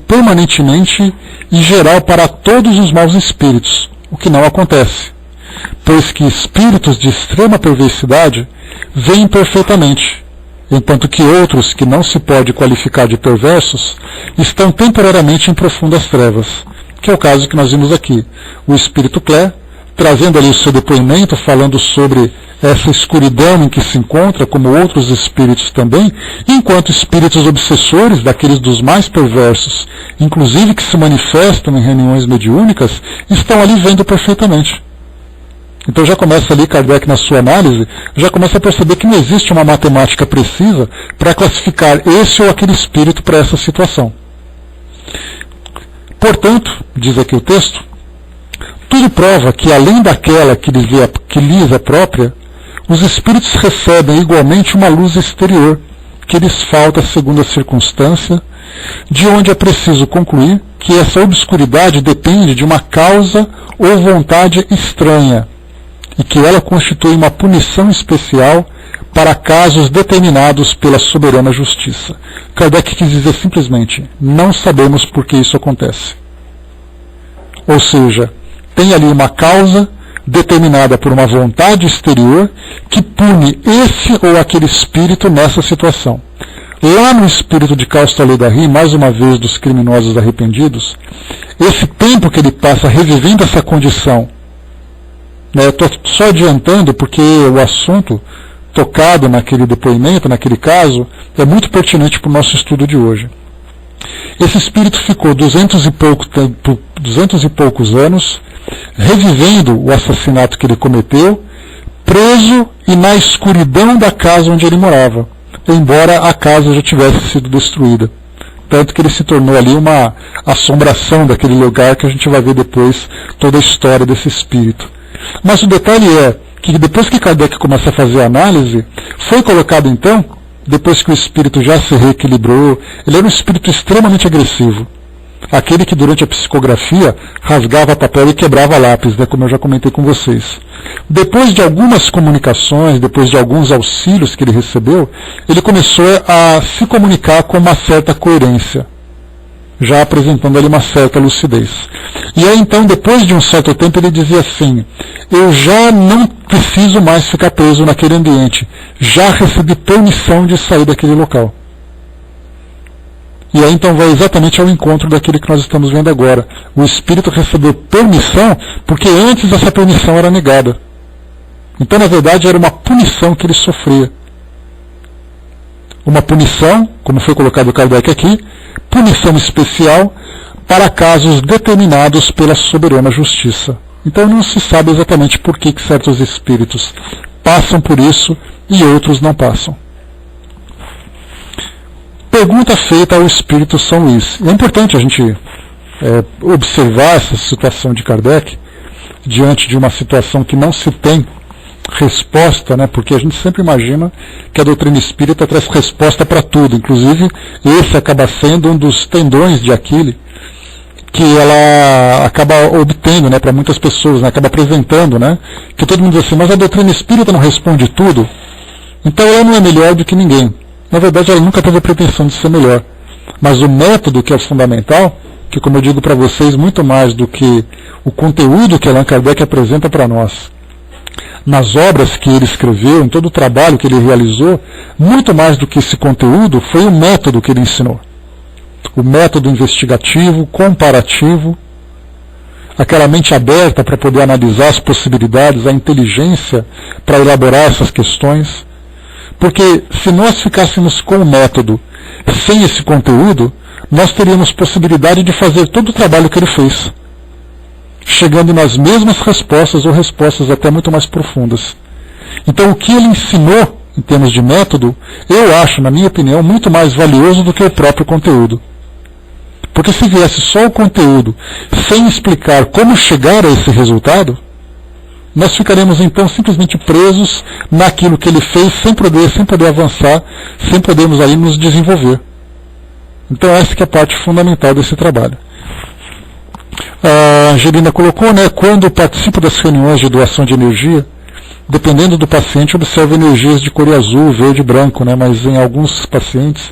S1: permanentemente e geral para todos os maus espíritos, o que não acontece, pois que espíritos de extrema perversidade veem perfeitamente, enquanto que outros que não se pode qualificar de perversos estão temporariamente em profundas trevas, que é o caso que nós vimos aqui. O espírito Clé, trazendo ali o seu depoimento, falando sobre essa escuridão em que se encontra, como outros espíritos também, enquanto espíritos obsessores, daqueles dos mais perversos, inclusive que se manifestam em reuniões mediúnicas, estão ali vendo perfeitamente. Então já começa ali Kardec na sua análise, já começa a perceber que não existe uma matemática precisa para classificar esse ou aquele espírito para essa situação. Portanto, diz aqui o texto, tudo prova que além daquela que lhes é própria, os espíritos recebem igualmente uma luz exterior, que lhes falta segundo a circunstância, de onde é preciso concluir que essa obscuridade depende de uma causa ou vontade estranha, e que ela constitui uma punição especial para casos determinados pela soberana justiça. Kardec quis dizer simplesmente, não sabemos por que isso acontece. Ou seja, tem ali uma causa determinada por uma vontade exterior que pune esse ou aquele espírito nessa situação. Lá no espírito de Caustaledahi, mais uma vez dos criminosos arrependidos, esse tempo que ele passa revivendo essa condição, estou só adiantando porque o assunto tocado naquele depoimento, naquele caso, é muito pertinente para o nosso estudo de hoje. Esse espírito ficou 200 e poucos anos revivendo o assassinato que ele cometeu, preso e na escuridão da casa onde ele morava, embora a casa já tivesse sido destruída. Tanto que ele se tornou ali uma assombração daquele lugar, que a gente vai ver depois toda a história desse espírito. Mas o detalhe é que depois que Kardec começa a fazer a análise, foi colocado então, depois que o espírito já se reequilibrou, ele era um espírito extremamente agressivo. Aquele que durante a psicografia rasgava papel e quebrava lápis, como eu já comentei com vocês. Depois de algumas comunicações, depois de alguns auxílios que ele recebeu, ele começou a se comunicar com uma certa coerência, já apresentando ali uma certa lucidez. E aí então, depois de um certo tempo, ele dizia assim, eu já não preciso mais ficar preso naquele ambiente, já recebi permissão de sair daquele local. E aí então vai exatamente ao encontro daquele que nós estamos vendo agora. O espírito recebeu permissão porque antes essa permissão era negada. Então na verdade era uma punição que ele sofria. Uma punição, como foi colocado o Kardec aqui, punição especial para casos determinados pela soberana justiça. Então não se sabe exatamente por que certos espíritos passam por isso e outros não passam. Pergunta feita ao espírito São Luís. É importante a gente observar essa situação de Kardec diante de uma situação que não se tem resposta, porque a gente sempre imagina que a doutrina espírita traz resposta para tudo, inclusive esse acaba sendo um dos tendões de Aquiles que ela acaba obtendo, para muitas pessoas, acaba apresentando, que todo mundo diz assim, mas a doutrina espírita não responde tudo, então ela não é melhor do que ninguém. Na verdade, ela nunca teve a pretensão de ser melhor. Mas o método que é fundamental, que como eu digo para vocês, muito mais do que o conteúdo que Allan Kardec apresenta para nós, nas obras que ele escreveu, em todo o trabalho que ele realizou, muito mais do que esse conteúdo, foi o método que ele ensinou. O método investigativo, comparativo, aquela mente aberta para poder analisar as possibilidades, a inteligência para elaborar essas questões. Porque se nós ficássemos com o método sem esse conteúdo, nós teríamos possibilidade de fazer todo o trabalho que ele fez, chegando nas mesmas respostas ou respostas até muito mais profundas. Então o que ele ensinou em termos de método, eu acho, na minha opinião, muito mais valioso do que o próprio conteúdo. Porque se viesse só o conteúdo sem explicar como chegar a esse resultado, nós ficaremos então simplesmente presos naquilo que ele fez sem poder avançar, sem podermos aí nos desenvolver. Então essa que é a parte fundamental desse trabalho. A Angelina colocou, né, quando participo das reuniões de doação de energia, dependendo do paciente, observo energias de cor azul, verde e branco, né, mas em alguns pacientes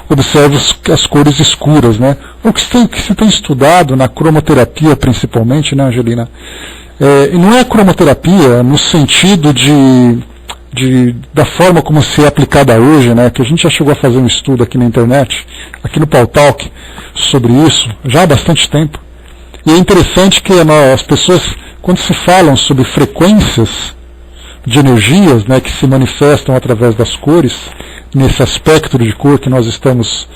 S1: observo as cores escuras. Né. O que se tem estudado na cromoterapia, principalmente, né, Angelina, não é a cromoterapia no sentido da forma como se é aplicada hoje, né, que a gente já chegou a fazer um estudo aqui na internet, aqui no Pautalk, sobre isso, já há bastante tempo. E é interessante que as pessoas, quando se falam sobre frequências de energias, né, que se manifestam através das cores, nesse aspecto de cor que nós estamos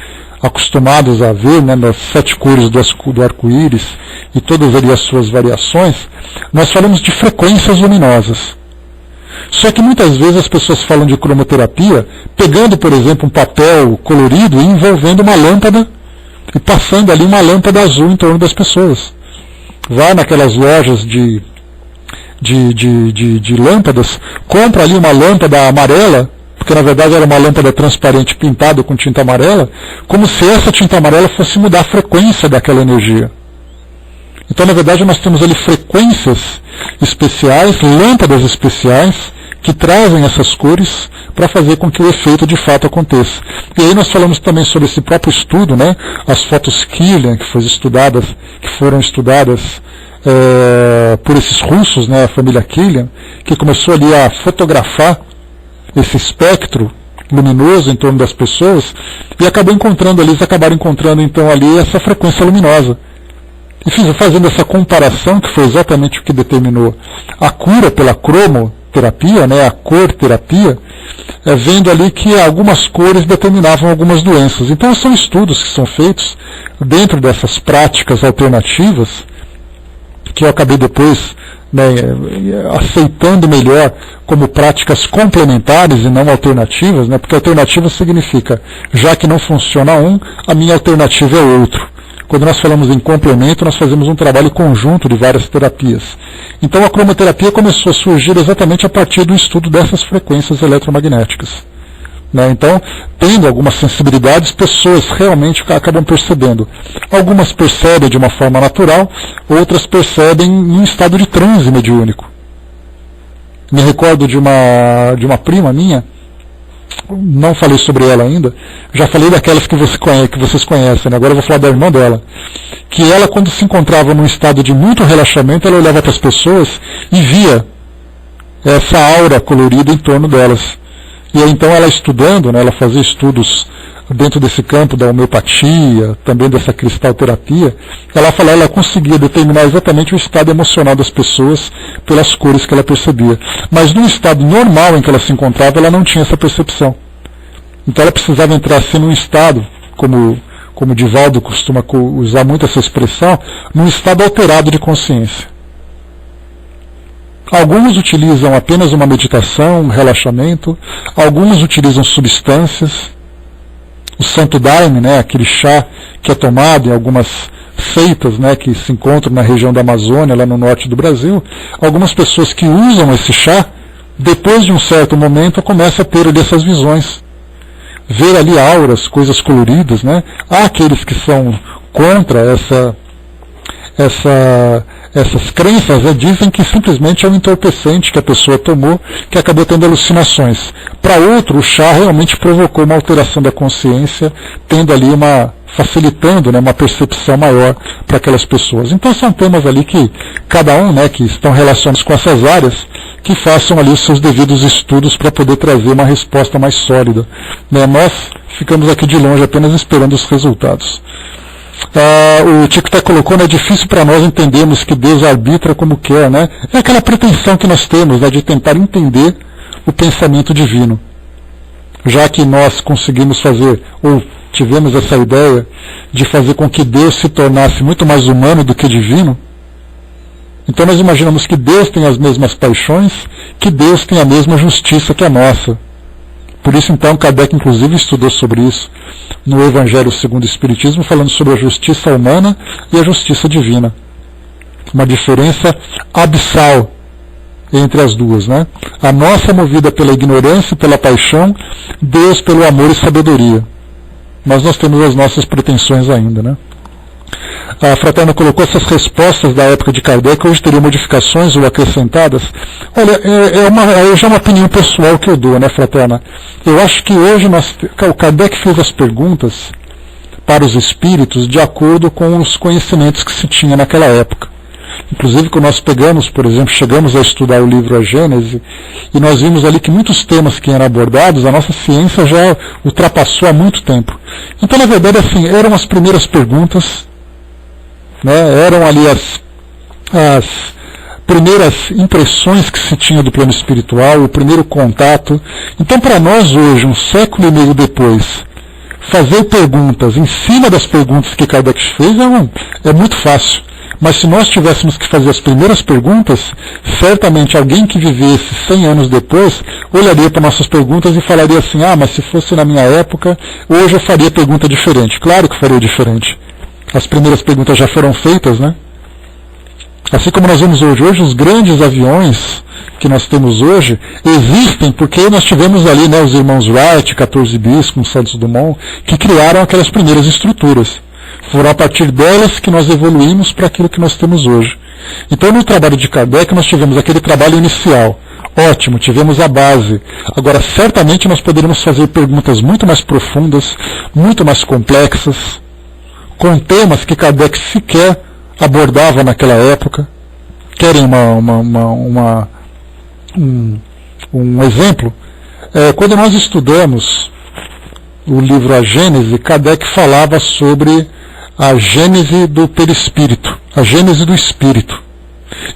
S1: acostumados a ver, né, das 7 cores do arco-íris e todas ali as suas variações, nós falamos de frequências luminosas. Só que muitas vezes as pessoas falam de cromoterapia pegando, por exemplo, um papel colorido e envolvendo uma lâmpada e passando ali uma lâmpada azul em torno das pessoas. Vai naquelas lojas de lâmpadas, compra ali uma lâmpada amarela, porque na verdade era uma lâmpada transparente pintada com tinta amarela, como se essa tinta amarela fosse mudar a frequência daquela energia. Então na verdade nós temos ali frequências especiais, lâmpadas especiais, que trazem essas cores para fazer com que o efeito de fato aconteça. E aí nós falamos também sobre esse próprio estudo, né, as fotos Killian, que foram estudadas por esses russos, né, a família Killian, que começou ali a fotografar esse espectro luminoso em torno das pessoas e eles acabaram encontrando então ali essa frequência luminosa. E fazendo essa comparação, que foi exatamente o que determinou a cura pela cromoterapia, né, a cor-terapia, vendo ali que algumas cores determinavam algumas doenças. Então são estudos que são feitos dentro dessas práticas alternativas, que eu acabei depois, né, aceitando melhor como práticas complementares e não alternativas, né, porque alternativa significa, já que não funciona um, a minha alternativa é outro. Quando nós falamos em complemento, nós fazemos um trabalho conjunto de várias terapias. Então a cromoterapia começou a surgir exatamente a partir do estudo dessas frequências eletromagnéticas. Né? Então, tendo algumas sensibilidades, pessoas realmente acabam percebendo. Algumas percebem de uma forma natural, outras percebem em um estado de transe mediúnico. Me recordo de uma prima minha, não falei sobre ela ainda, já falei daquelas que vocês conhecem, né? Agora eu vou falar da irmã dela, que ela, quando se encontrava num estado de muito relaxamento, ela olhava para as pessoas e via essa aura colorida em torno delas. E aí, então ela estudando, né, ela fazia estudos dentro desse campo da homeopatia, também dessa cristalterapia, ela conseguia determinar exatamente o estado emocional das pessoas pelas cores que ela percebia. Mas num estado normal em que ela se encontrava, ela não tinha essa percepção. Então ela precisava entrar assim num estado, como o Divaldo costuma usar muito essa expressão, num estado alterado de consciência. Alguns utilizam apenas uma meditação, um relaxamento, alguns utilizam substâncias. O Santo Daime, né, aquele chá que é tomado em algumas seitas, né, que se encontram na região da Amazônia, lá no norte do Brasil, algumas pessoas que usam esse chá, depois de um certo momento, começam a ter ali essas visões. Ver ali auras, coisas coloridas, né? Há aqueles que são contra essas crenças, né, dizem que simplesmente é um entorpecente que a pessoa tomou, que acabou tendo alucinações. Para outro, o chá realmente provocou uma alteração da consciência, tendo ali facilitando, né, uma percepção maior para aquelas pessoas. Então são temas ali que cada um, né, que estão relacionados com essas áreas, que façam ali os seus devidos estudos para poder trazer uma resposta mais sólida. Né? Nós ficamos aqui de longe apenas esperando os resultados. O Tico até colocou, né, é difícil para nós entendermos que Deus arbitra como quer, né? É aquela pretensão que nós temos, né, de tentar entender o pensamento divino. Já que nós conseguimos fazer, ou tivemos essa ideia de fazer com que Deus se tornasse muito mais humano do que divino, então nós imaginamos que Deus tem as mesmas paixões, que Deus tem a mesma justiça que a nossa. Por isso, então, Kardec, inclusive, estudou sobre isso no Evangelho segundo o Espiritismo, falando sobre a justiça humana e a justiça divina. Uma diferença abissal entre as duas, né? A nossa movida pela ignorância e pela paixão, Deus pelo amor e sabedoria. mas nós temos as nossas pretensões ainda, né? A Fraterna colocou essas respostas da época de Kardec, hoje teriam modificações ou acrescentadas. Olha, já é uma opinião pessoal que eu dou, né, Fraterna? Eu acho que hoje o Kardec fez as perguntas para os espíritos de acordo com os conhecimentos que se tinha naquela época. Inclusive, quando nós pegamos, por exemplo, chegamos a estudar o livro A Gênese, e nós vimos ali que muitos temas que eram abordados, a nossa ciência já ultrapassou há muito tempo. Então, na verdade, assim, eram as primeiras perguntas, né, eram ali as primeiras impressões que se tinha do plano espiritual, o primeiro contato. Então, para nós hoje, um século e meio depois, fazer perguntas em cima das perguntas que Kardec fez é muito fácil. Mas se nós tivéssemos que fazer as primeiras perguntas, certamente alguém que vivesse 100 anos depois olharia para nossas perguntas e falaria assim: ah, mas se fosse na minha época, hoje eu faria pergunta diferente. Claro que faria diferente. As primeiras perguntas já foram feitas, né? Assim como nós vemos hoje. Hoje os grandes aviões que nós temos hoje existem porque nós tivemos ali, né, os irmãos Wright, 14 bis, com Santos Dumont, que criaram aquelas primeiras estruturas. Foram a partir delas que nós evoluímos para aquilo que nós temos hoje. Então, no trabalho de Kardec, nós tivemos aquele trabalho inicial. Ótimo, tivemos a base. Agora, certamente nós poderíamos fazer perguntas muito mais profundas, muito mais complexas, com temas que Kardec sequer abordava naquela época. Querem um exemplo? Quando nós estudamos o livro A Gênese, Kardec falava sobre a gênese do perispírito, a gênese do espírito.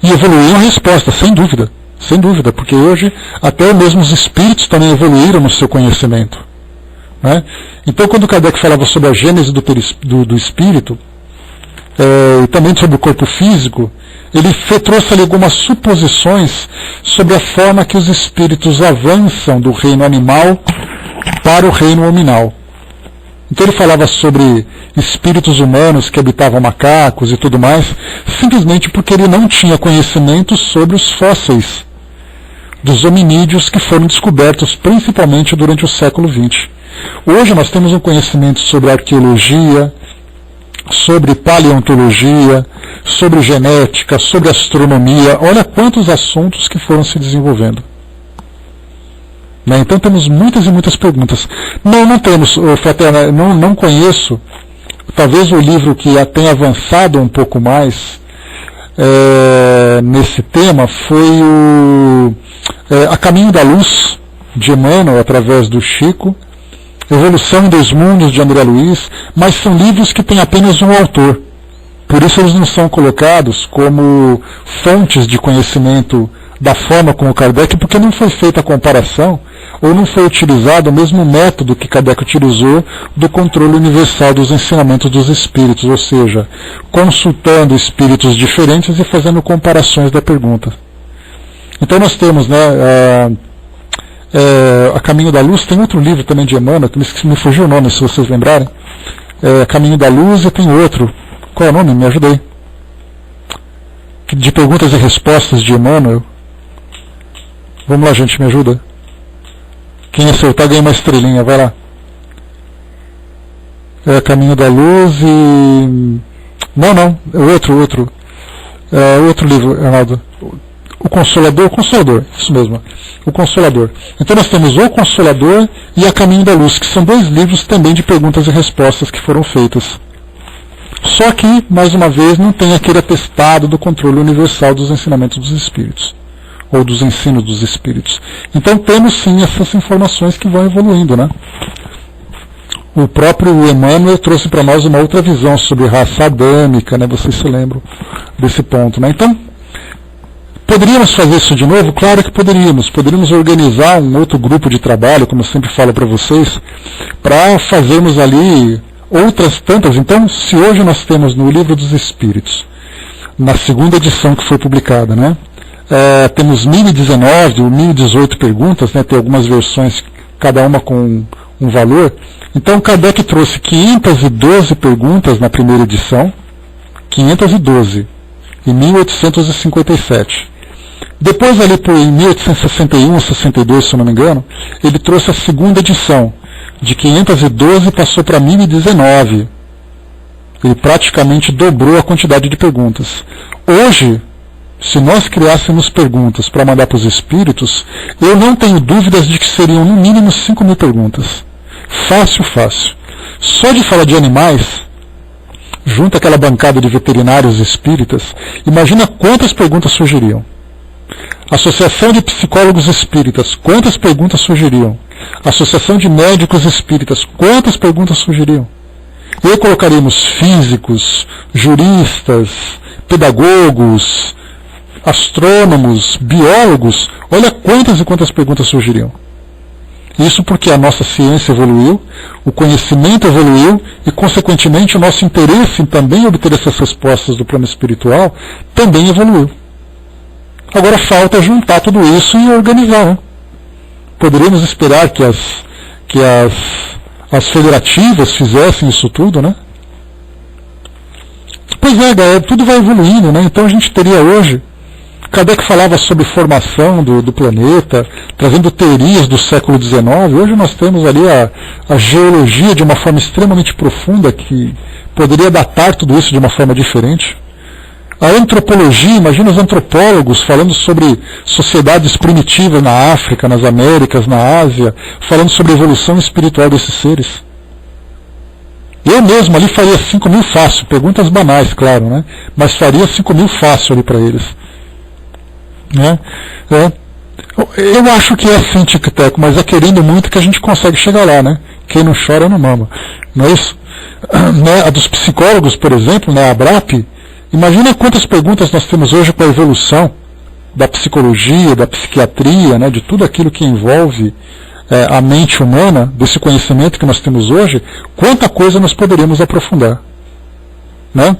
S1: E evoluiu a resposta, sem dúvida, porque hoje até mesmo os espíritos também evoluíram no seu conhecimento, né? Então, quando Kardec falava sobre a gênese do espírito, e também sobre o corpo físico, ele trouxe ali algumas suposições sobre a forma que os espíritos avançam do reino animal para o reino hominal. Então ele falava sobre espíritos humanos que habitavam macacos e tudo mais, simplesmente porque ele não tinha conhecimento sobre os fósseis dos hominídeos que foram descobertos principalmente durante o século XX. Hoje nós temos um conhecimento sobre arqueologia, sobre paleontologia, sobre genética, sobre astronomia. Olha quantos assuntos que foram se desenvolvendo. Então temos muitas e muitas perguntas. Não temos, Fraterna, não conheço, talvez o livro que tenha avançado um pouco mais nesse tema foi A Caminho da Luz, de Emmanuel, através do Chico, Evolução em Dois Mundos, de André Luiz, mas são livros que têm apenas um autor. Por isso eles não são colocados como fontes de conhecimento da forma como Kardec, porque não foi feita a comparação, ou não foi utilizado o mesmo método que Kardec utilizou do controle universal dos ensinamentos dos espíritos, ou seja, consultando espíritos diferentes e fazendo comparações da pergunta. Então nós temos, né, A Caminho da Luz, tem outro livro também de Emmanuel, que me fugiu o nome, se vocês lembrarem, Caminho da Luz, e tem outro, qual é o nome? Me ajudei. De perguntas e respostas de Emmanuel. Vamos lá, gente, me ajuda. Quem acertar ganha uma estrelinha, vai lá. Caminho da Luz e... Não, outro. Outro livro, Arnaldo. O Consolador, isso mesmo. O Consolador. Então nós temos O Consolador e A Caminho da Luz, que são dois livros também de perguntas e respostas que foram feitas. Só que, mais uma vez, não tem aquele atestado do controle universal dos ensinamentos dos espíritos, ou dos ensinos dos espíritos. Então temos sim essas informações que vão evoluindo, né? O próprio Emmanuel trouxe para nós uma outra visão sobre raça adâmica, né? Vocês se lembram desse ponto, né? Então, poderíamos fazer isso de novo? Claro que poderíamos. Poderíamos organizar um outro grupo de trabalho, como eu sempre falo para vocês, para fazermos ali outras tantas. Então, se hoje nós temos no Livro dos Espíritos, na segunda edição que foi publicada, né? Temos 1019 ou 1018 perguntas, né? Tem algumas versões, cada uma com um valor. Então, Kardec trouxe 512 perguntas na primeira edição, 512, em 1857. Depois, ali em 1861 ou 62, se eu não me engano, ele trouxe a segunda edição, De 512 passou para 1019. Ele praticamente dobrou a quantidade de perguntas. Hoje, se nós criássemos perguntas para mandar para os espíritos, eu não tenho dúvidas de que seriam no mínimo 5.000 perguntas. Fácil, fácil. Só de falar de animais, junto àquela bancada de veterinários espíritas, imagina quantas perguntas surgiriam. Associação de Psicólogos Espíritas, quantas perguntas surgiriam? Associação de Médicos Espíritas, quantas perguntas surgiriam? E aí colocaríamos físicos, juristas, pedagogos, astrônomos, biólogos, olha quantas e quantas perguntas surgiriam. Isso porque a nossa ciência evoluiu, o conhecimento evoluiu e, consequentemente, o nosso interesse em também obter essas respostas do plano espiritual também evoluiu. Agora falta juntar tudo isso e organizar. Né? Poderíamos esperar que as federativas fizessem isso tudo, né? Pois é, galera, tudo vai evoluindo, né? Então a gente teria hoje, Kardec falava sobre formação do planeta, trazendo teorias do século XIX. Hoje nós temos ali a geologia de uma forma extremamente profunda, que poderia datar tudo isso de uma forma diferente. A antropologia, imagina os antropólogos falando sobre sociedades primitivas na África, nas Américas, na Ásia, falando sobre a evolução espiritual desses seres. Eu mesmo ali faria 5.000 fácil, perguntas banais, claro, né? Mas faria 5.000 fácil ali para eles. Né? Eu acho que é assim, tic-tac, mas é querendo muito que a gente consegue chegar lá, né? Quem não chora não mama. Não é isso? Né? A dos psicólogos, por exemplo, né? A ABRAP, imagina quantas perguntas nós temos hoje com a evolução da psicologia, da psiquiatria, né? De tudo aquilo que envolve a mente humana, desse conhecimento que nós temos hoje, quanta coisa nós poderíamos aprofundar. Né?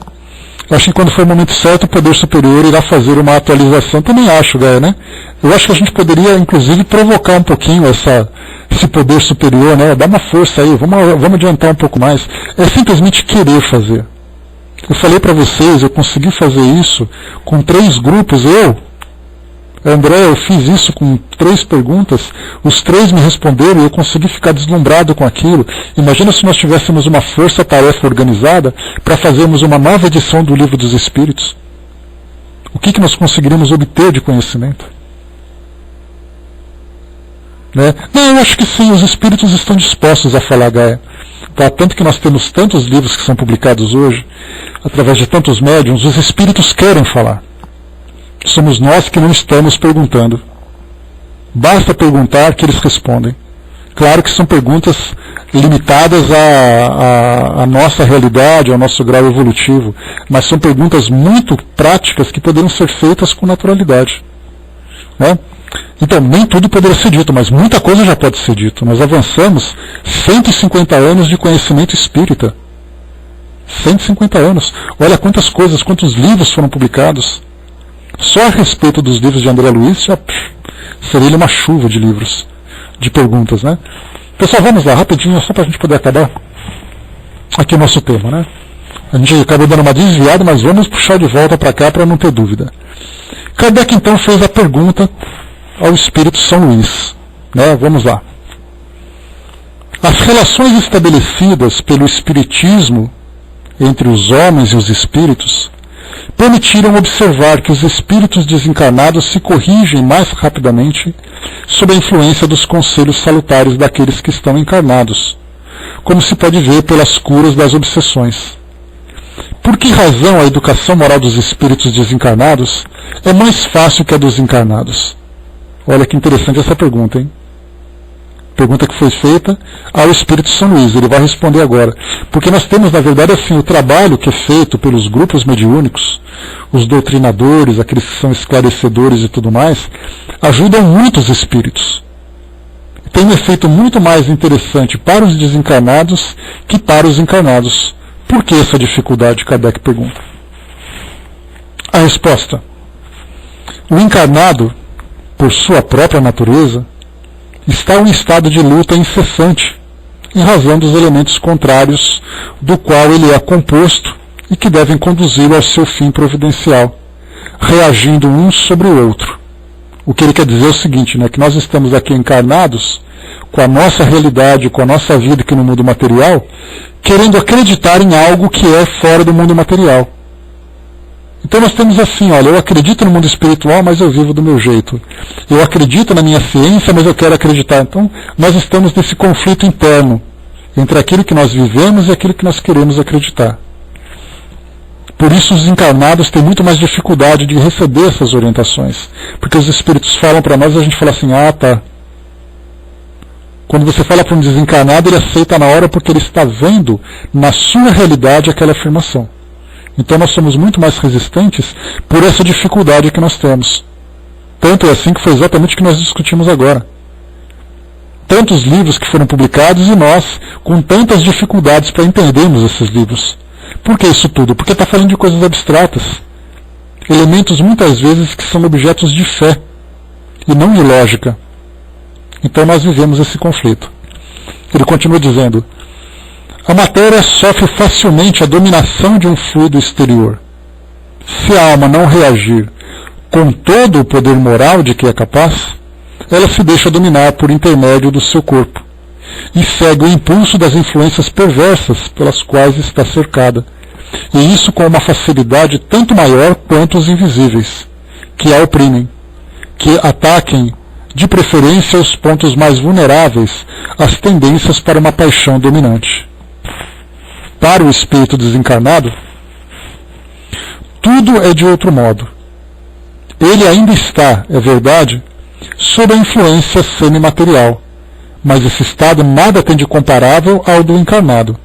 S1: Eu acho que quando for o momento certo, o poder superior irá fazer uma atualização. Também acho, Gaia, né? Eu acho que a gente poderia, inclusive, provocar um pouquinho esse poder superior, né? Dar uma força aí, vamos adiantar um pouco mais. É simplesmente querer fazer. Eu falei para vocês, eu consegui fazer isso com 3 grupos. André, eu fiz isso com 3 perguntas, os 3 me responderam e eu consegui ficar deslumbrado com aquilo. Imagina se nós tivéssemos uma força-tarefa organizada para fazermos uma nova edição do Livro dos Espíritos. O que nós conseguiríamos obter de conhecimento? Né? Não, eu acho que sim, os espíritos estão dispostos a falar, Gaia. Tá? Tanto que nós temos tantos livros que são publicados hoje, através de tantos médiuns, os espíritos querem falar. Somos nós que não estamos perguntando. Basta perguntar que eles respondem. Claro que são perguntas limitadas à nossa realidade, ao nosso grau evolutivo, mas são perguntas muito práticas que poderiam ser feitas com naturalidade. Né? Então, nem tudo poderia ser dito, mas muita coisa já pode ser dito. Nós avançamos 150 anos de conhecimento espírita. 150 anos. Olha quantas coisas, quantos livros foram publicados. Só a respeito dos livros de André Luiz, já seria uma chuva de livros, de perguntas, né? Pessoal, vamos lá, rapidinho, só para a gente poder acabar aqui o nosso tema, né? A gente acabou dando uma desviada, mas vamos puxar de volta para cá para não ter dúvida. Kardec, então, fez a pergunta ao Espírito São Luís, né? Vamos lá. As relações estabelecidas pelo Espiritismo entre os homens e os espíritos permitiram observar que os espíritos desencarnados se corrigem mais rapidamente sob a influência dos conselhos salutares daqueles que estão encarnados, como se pode ver pelas curas das obsessões. Por que razão a educação moral dos espíritos desencarnados é mais fácil que a dos encarnados? Olha que interessante essa pergunta, hein? Pergunta que foi feita ao Espírito São Luís, ele vai responder agora. Porque nós temos, na verdade, assim, o trabalho que é feito pelos grupos mediúnicos, os doutrinadores, aqueles que são esclarecedores e tudo mais, ajudam muito os espíritos. Tem um efeito muito mais interessante para os desencarnados que para os encarnados. Por que essa dificuldade, Kardec pergunta? A resposta: o encarnado, por sua própria natureza, está em estado de luta incessante, em razão dos elementos contrários do qual ele é composto e que devem conduzi-lo ao seu fim providencial, reagindo um sobre o outro. O que ele quer dizer é o seguinte, né, que nós estamos aqui encarnados com a nossa realidade, com a nossa vida aqui no mundo material, querendo acreditar em algo que é fora do mundo material. Então nós temos assim, olha, eu acredito no mundo espiritual, mas eu vivo do meu jeito. Eu acredito na minha ciência, mas eu quero acreditar. Então nós estamos nesse conflito interno entre aquilo que nós vivemos e aquilo que nós queremos acreditar. Por isso os encarnados têm muito mais dificuldade de receber essas orientações. Porque os espíritos falam para nós e a gente fala assim, ah, tá. Quando você fala para um desencarnado, ele aceita na hora porque ele está vendo na sua realidade aquela afirmação. Então nós somos muito mais resistentes por essa dificuldade que nós temos. Tanto é assim que foi exatamente o que nós discutimos agora. Tantos livros que foram publicados e nós com tantas dificuldades para entendermos esses livros. Por que isso tudo? Porque está falando de coisas abstratas. Elementos muitas vezes que são objetos de fé e não de lógica. Então nós vivemos esse conflito. Ele continua dizendo, a matéria sofre facilmente a dominação de um fluido exterior. Se a alma não reagir com todo o poder moral de que é capaz, ela se deixa dominar por intermédio do seu corpo e segue o impulso das influências perversas pelas quais está cercada, e isso com uma facilidade tanto maior quanto os invisíveis, que a oprimem, que ataquem de preferência os pontos mais vulneráveis às tendências para uma paixão dominante. Para o espírito desencarnado, tudo é de outro modo. Ele ainda está, é verdade, sob a influência semimaterial, mas esse estado nada tem de comparável ao do encarnado.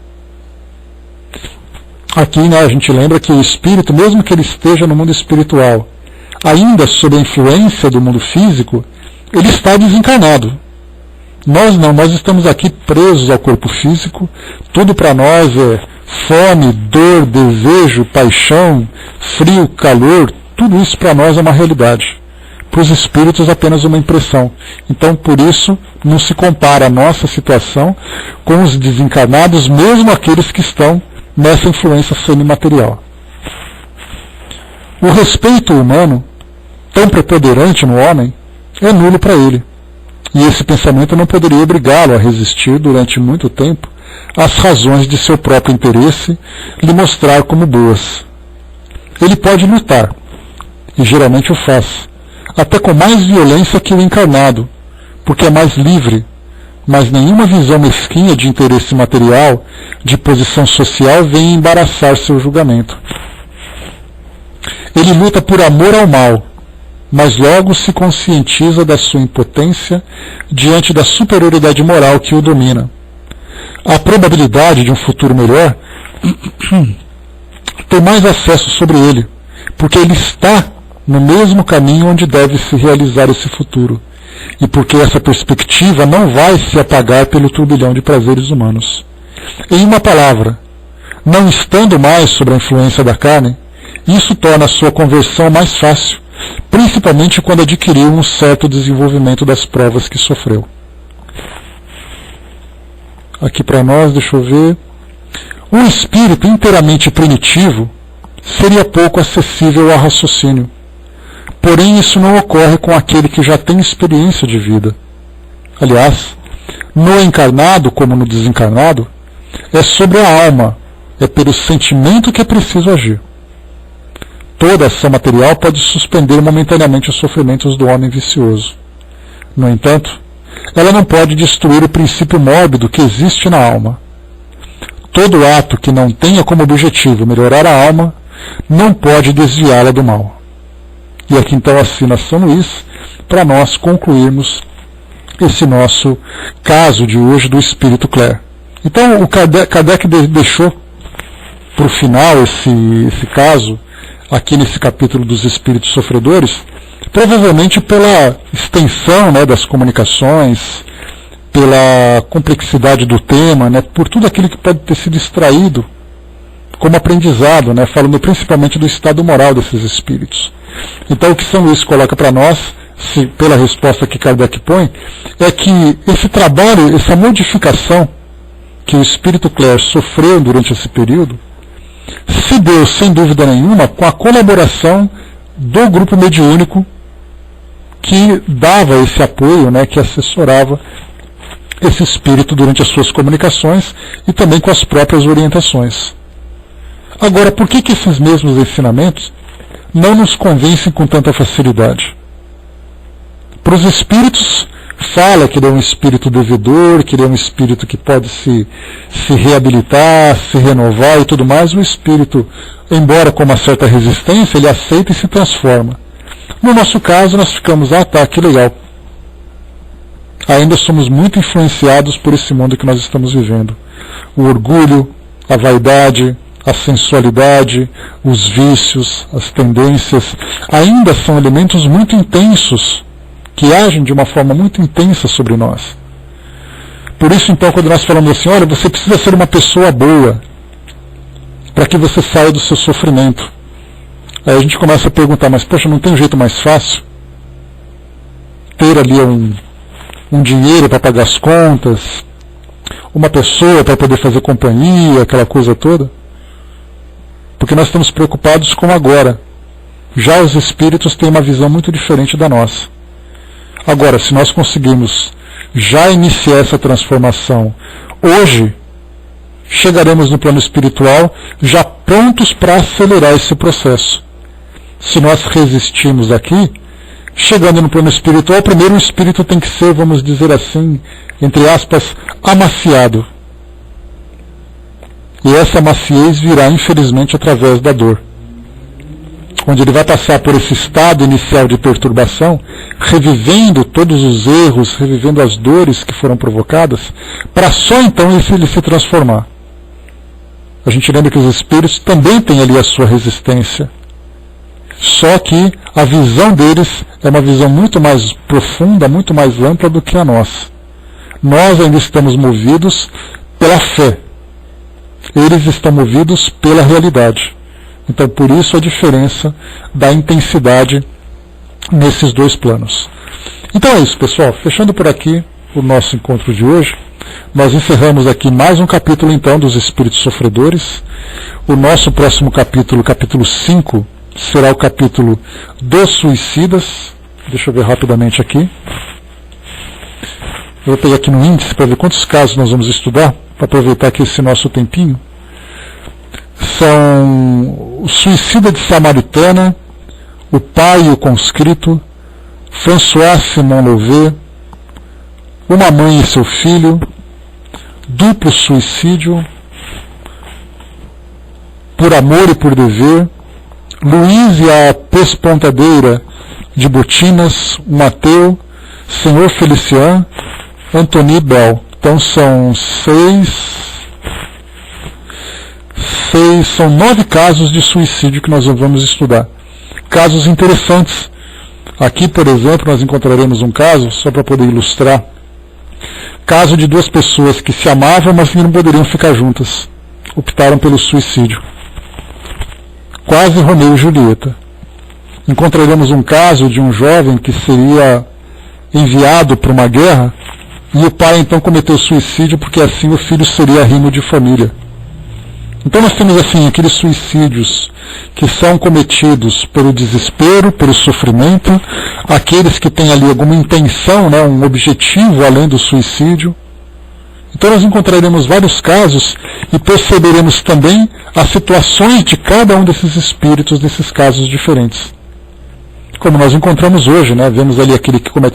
S1: Aqui, né, a gente lembra que o espírito, mesmo que ele esteja no mundo espiritual, ainda sob a influência do mundo físico, ele está desencarnado. Nós não, nós estamos aqui presos ao corpo físico, tudo para nós é fome, dor, desejo, paixão, frio, calor, tudo isso para nós é uma realidade. Para os espíritos apenas uma impressão. Então por isso não se compara a nossa situação com os desencarnados, mesmo aqueles que estão nessa influência semimaterial. O respeito humano, tão preponderante no homem, é nulo para ele. E esse pensamento não poderia obrigá-lo a resistir durante muito tempo às razões de seu próprio interesse lhe mostrar como boas. Ele pode lutar, e geralmente o faz, até com mais violência que o encarnado, porque é mais livre, mas nenhuma visão mesquinha de interesse material, de posição social, vem embaraçar seu julgamento. Ele luta por amor ao mal, mas logo se conscientiza da sua impotência diante da superioridade moral que o domina. A probabilidade de um futuro melhor tem mais acesso sobre ele, porque ele está no mesmo caminho onde deve se realizar esse futuro, e porque essa perspectiva não vai se apagar pelo turbilhão de prazeres humanos. Em uma palavra, não estando mais sob a influência da carne, isso torna a sua conversão mais fácil, principalmente quando adquiriu um certo desenvolvimento das provas que sofreu. Aqui para nós, deixa eu ver. Um espírito inteiramente primitivo seria pouco acessível ao raciocínio. Porém, isso não ocorre com aquele que já tem experiência de vida. Aliás, no encarnado como no desencarnado, é sobre a alma, é pelo sentimento que é preciso agir. Toda ação material pode suspender momentaneamente os sofrimentos do homem vicioso. No entanto, ela não pode destruir o princípio mórbido que existe na alma. Todo ato que não tenha como objetivo melhorar a alma, não pode desviá-la do mal. E aqui então assina São Luís, para nós concluirmos esse nosso caso de hoje do Espírito Clair. Então o Kardec deixou para o final esse caso, aqui nesse capítulo dos Espíritos Sofredores, provavelmente pela extensão, né, das comunicações, pela complexidade do tema, né, por tudo aquilo que pode ter sido extraído como aprendizado, né, falando principalmente do estado moral desses espíritos. Então o que São Luís coloca para nós, pela resposta que Kardec põe, é que esse trabalho, essa modificação que o Espírito Clair sofreu durante esse período, se deu, sem dúvida nenhuma, com a colaboração do grupo mediúnico que dava esse apoio, né, que assessorava esse espírito durante as suas comunicações e também com as próprias orientações. Agora, por que esses mesmos ensinamentos não nos convencem com tanta facilidade? Para os espíritos, fala que ele é um espírito devedor, que ele é um espírito que pode se reabilitar, se renovar e tudo mais. O espírito, embora com uma certa resistência, ele aceita e se transforma. No nosso caso, nós ficamos, tá, que legal. Ainda somos muito influenciados por esse mundo que nós estamos vivendo. O orgulho, a vaidade, a sensualidade, os vícios, as tendências, ainda são elementos muito intensos, que agem de uma forma muito intensa sobre nós. Por isso, então, quando nós falamos assim, olha, você precisa ser uma pessoa boa, para que você saia do seu sofrimento. Aí a gente começa a perguntar, mas poxa, não tem um jeito mais fácil? Ter ali um dinheiro para pagar as contas, uma pessoa para poder fazer companhia, aquela coisa toda? Porque nós estamos preocupados com agora. Já os espíritos têm uma visão muito diferente da nossa. Agora, se nós conseguirmos já iniciar essa transformação hoje, chegaremos no plano espiritual já prontos para acelerar esse processo. Se nós resistirmos aqui, chegando no plano espiritual, primeiro o espírito tem que ser, vamos dizer assim, entre aspas, amaciado. E essa maciez virá, infelizmente, através da dor. Onde ele vai passar por esse estado inicial de perturbação, revivendo todos os erros, revivendo as dores que foram provocadas, para só então ele se transformar. A gente lembra que os espíritos também têm ali a sua resistência. Só que a visão deles é uma visão muito mais profunda, muito mais ampla do que a nossa. Nós ainda estamos movidos pela fé. Eles estão movidos pela realidade. Então, por isso a diferença da intensidade nesses dois planos. Então é isso, pessoal. Fechando por aqui o nosso encontro de hoje, nós encerramos aqui mais um capítulo, então, dos Espíritos Sofredores. O nosso próximo capítulo, capítulo 5, será o capítulo dos Suicidas. Deixa eu ver rapidamente aqui. Eu vou pegar aqui no índice para ver quantos casos nós vamos estudar, para aproveitar aqui esse nosso tempinho. São o Suicida de Samaritana, o Pai e o Conscrito, François Simon Louvet, Uma Mãe e Seu Filho, Duplo Suicídio, Por Amor e por Dever, Luiz e a Pespontadeira de Botinas, o Mateu, Senhor Felician, Antony Bell. Então são são 9 casos de suicídio que nós vamos estudar. Casos interessantes. Aqui, por exemplo, nós encontraremos um caso, só para poder ilustrar. Caso de 2 pessoas que se amavam, mas que não poderiam ficar juntas. Optaram pelo suicídio. Quase Romeu e Julieta. Encontraremos um caso de um jovem que seria enviado para uma guerra, e o pai então cometeu suicídio porque assim o filho seria rimo de família. Então nós temos assim aqueles suicídios que são cometidos pelo desespero, pelo sofrimento, aqueles que têm ali alguma intenção, um objetivo além do suicídio. Então nós encontraremos vários casos e perceberemos também as situações de cada um desses espíritos nesses casos diferentes. Como nós encontramos hoje, vemos ali aquele que comete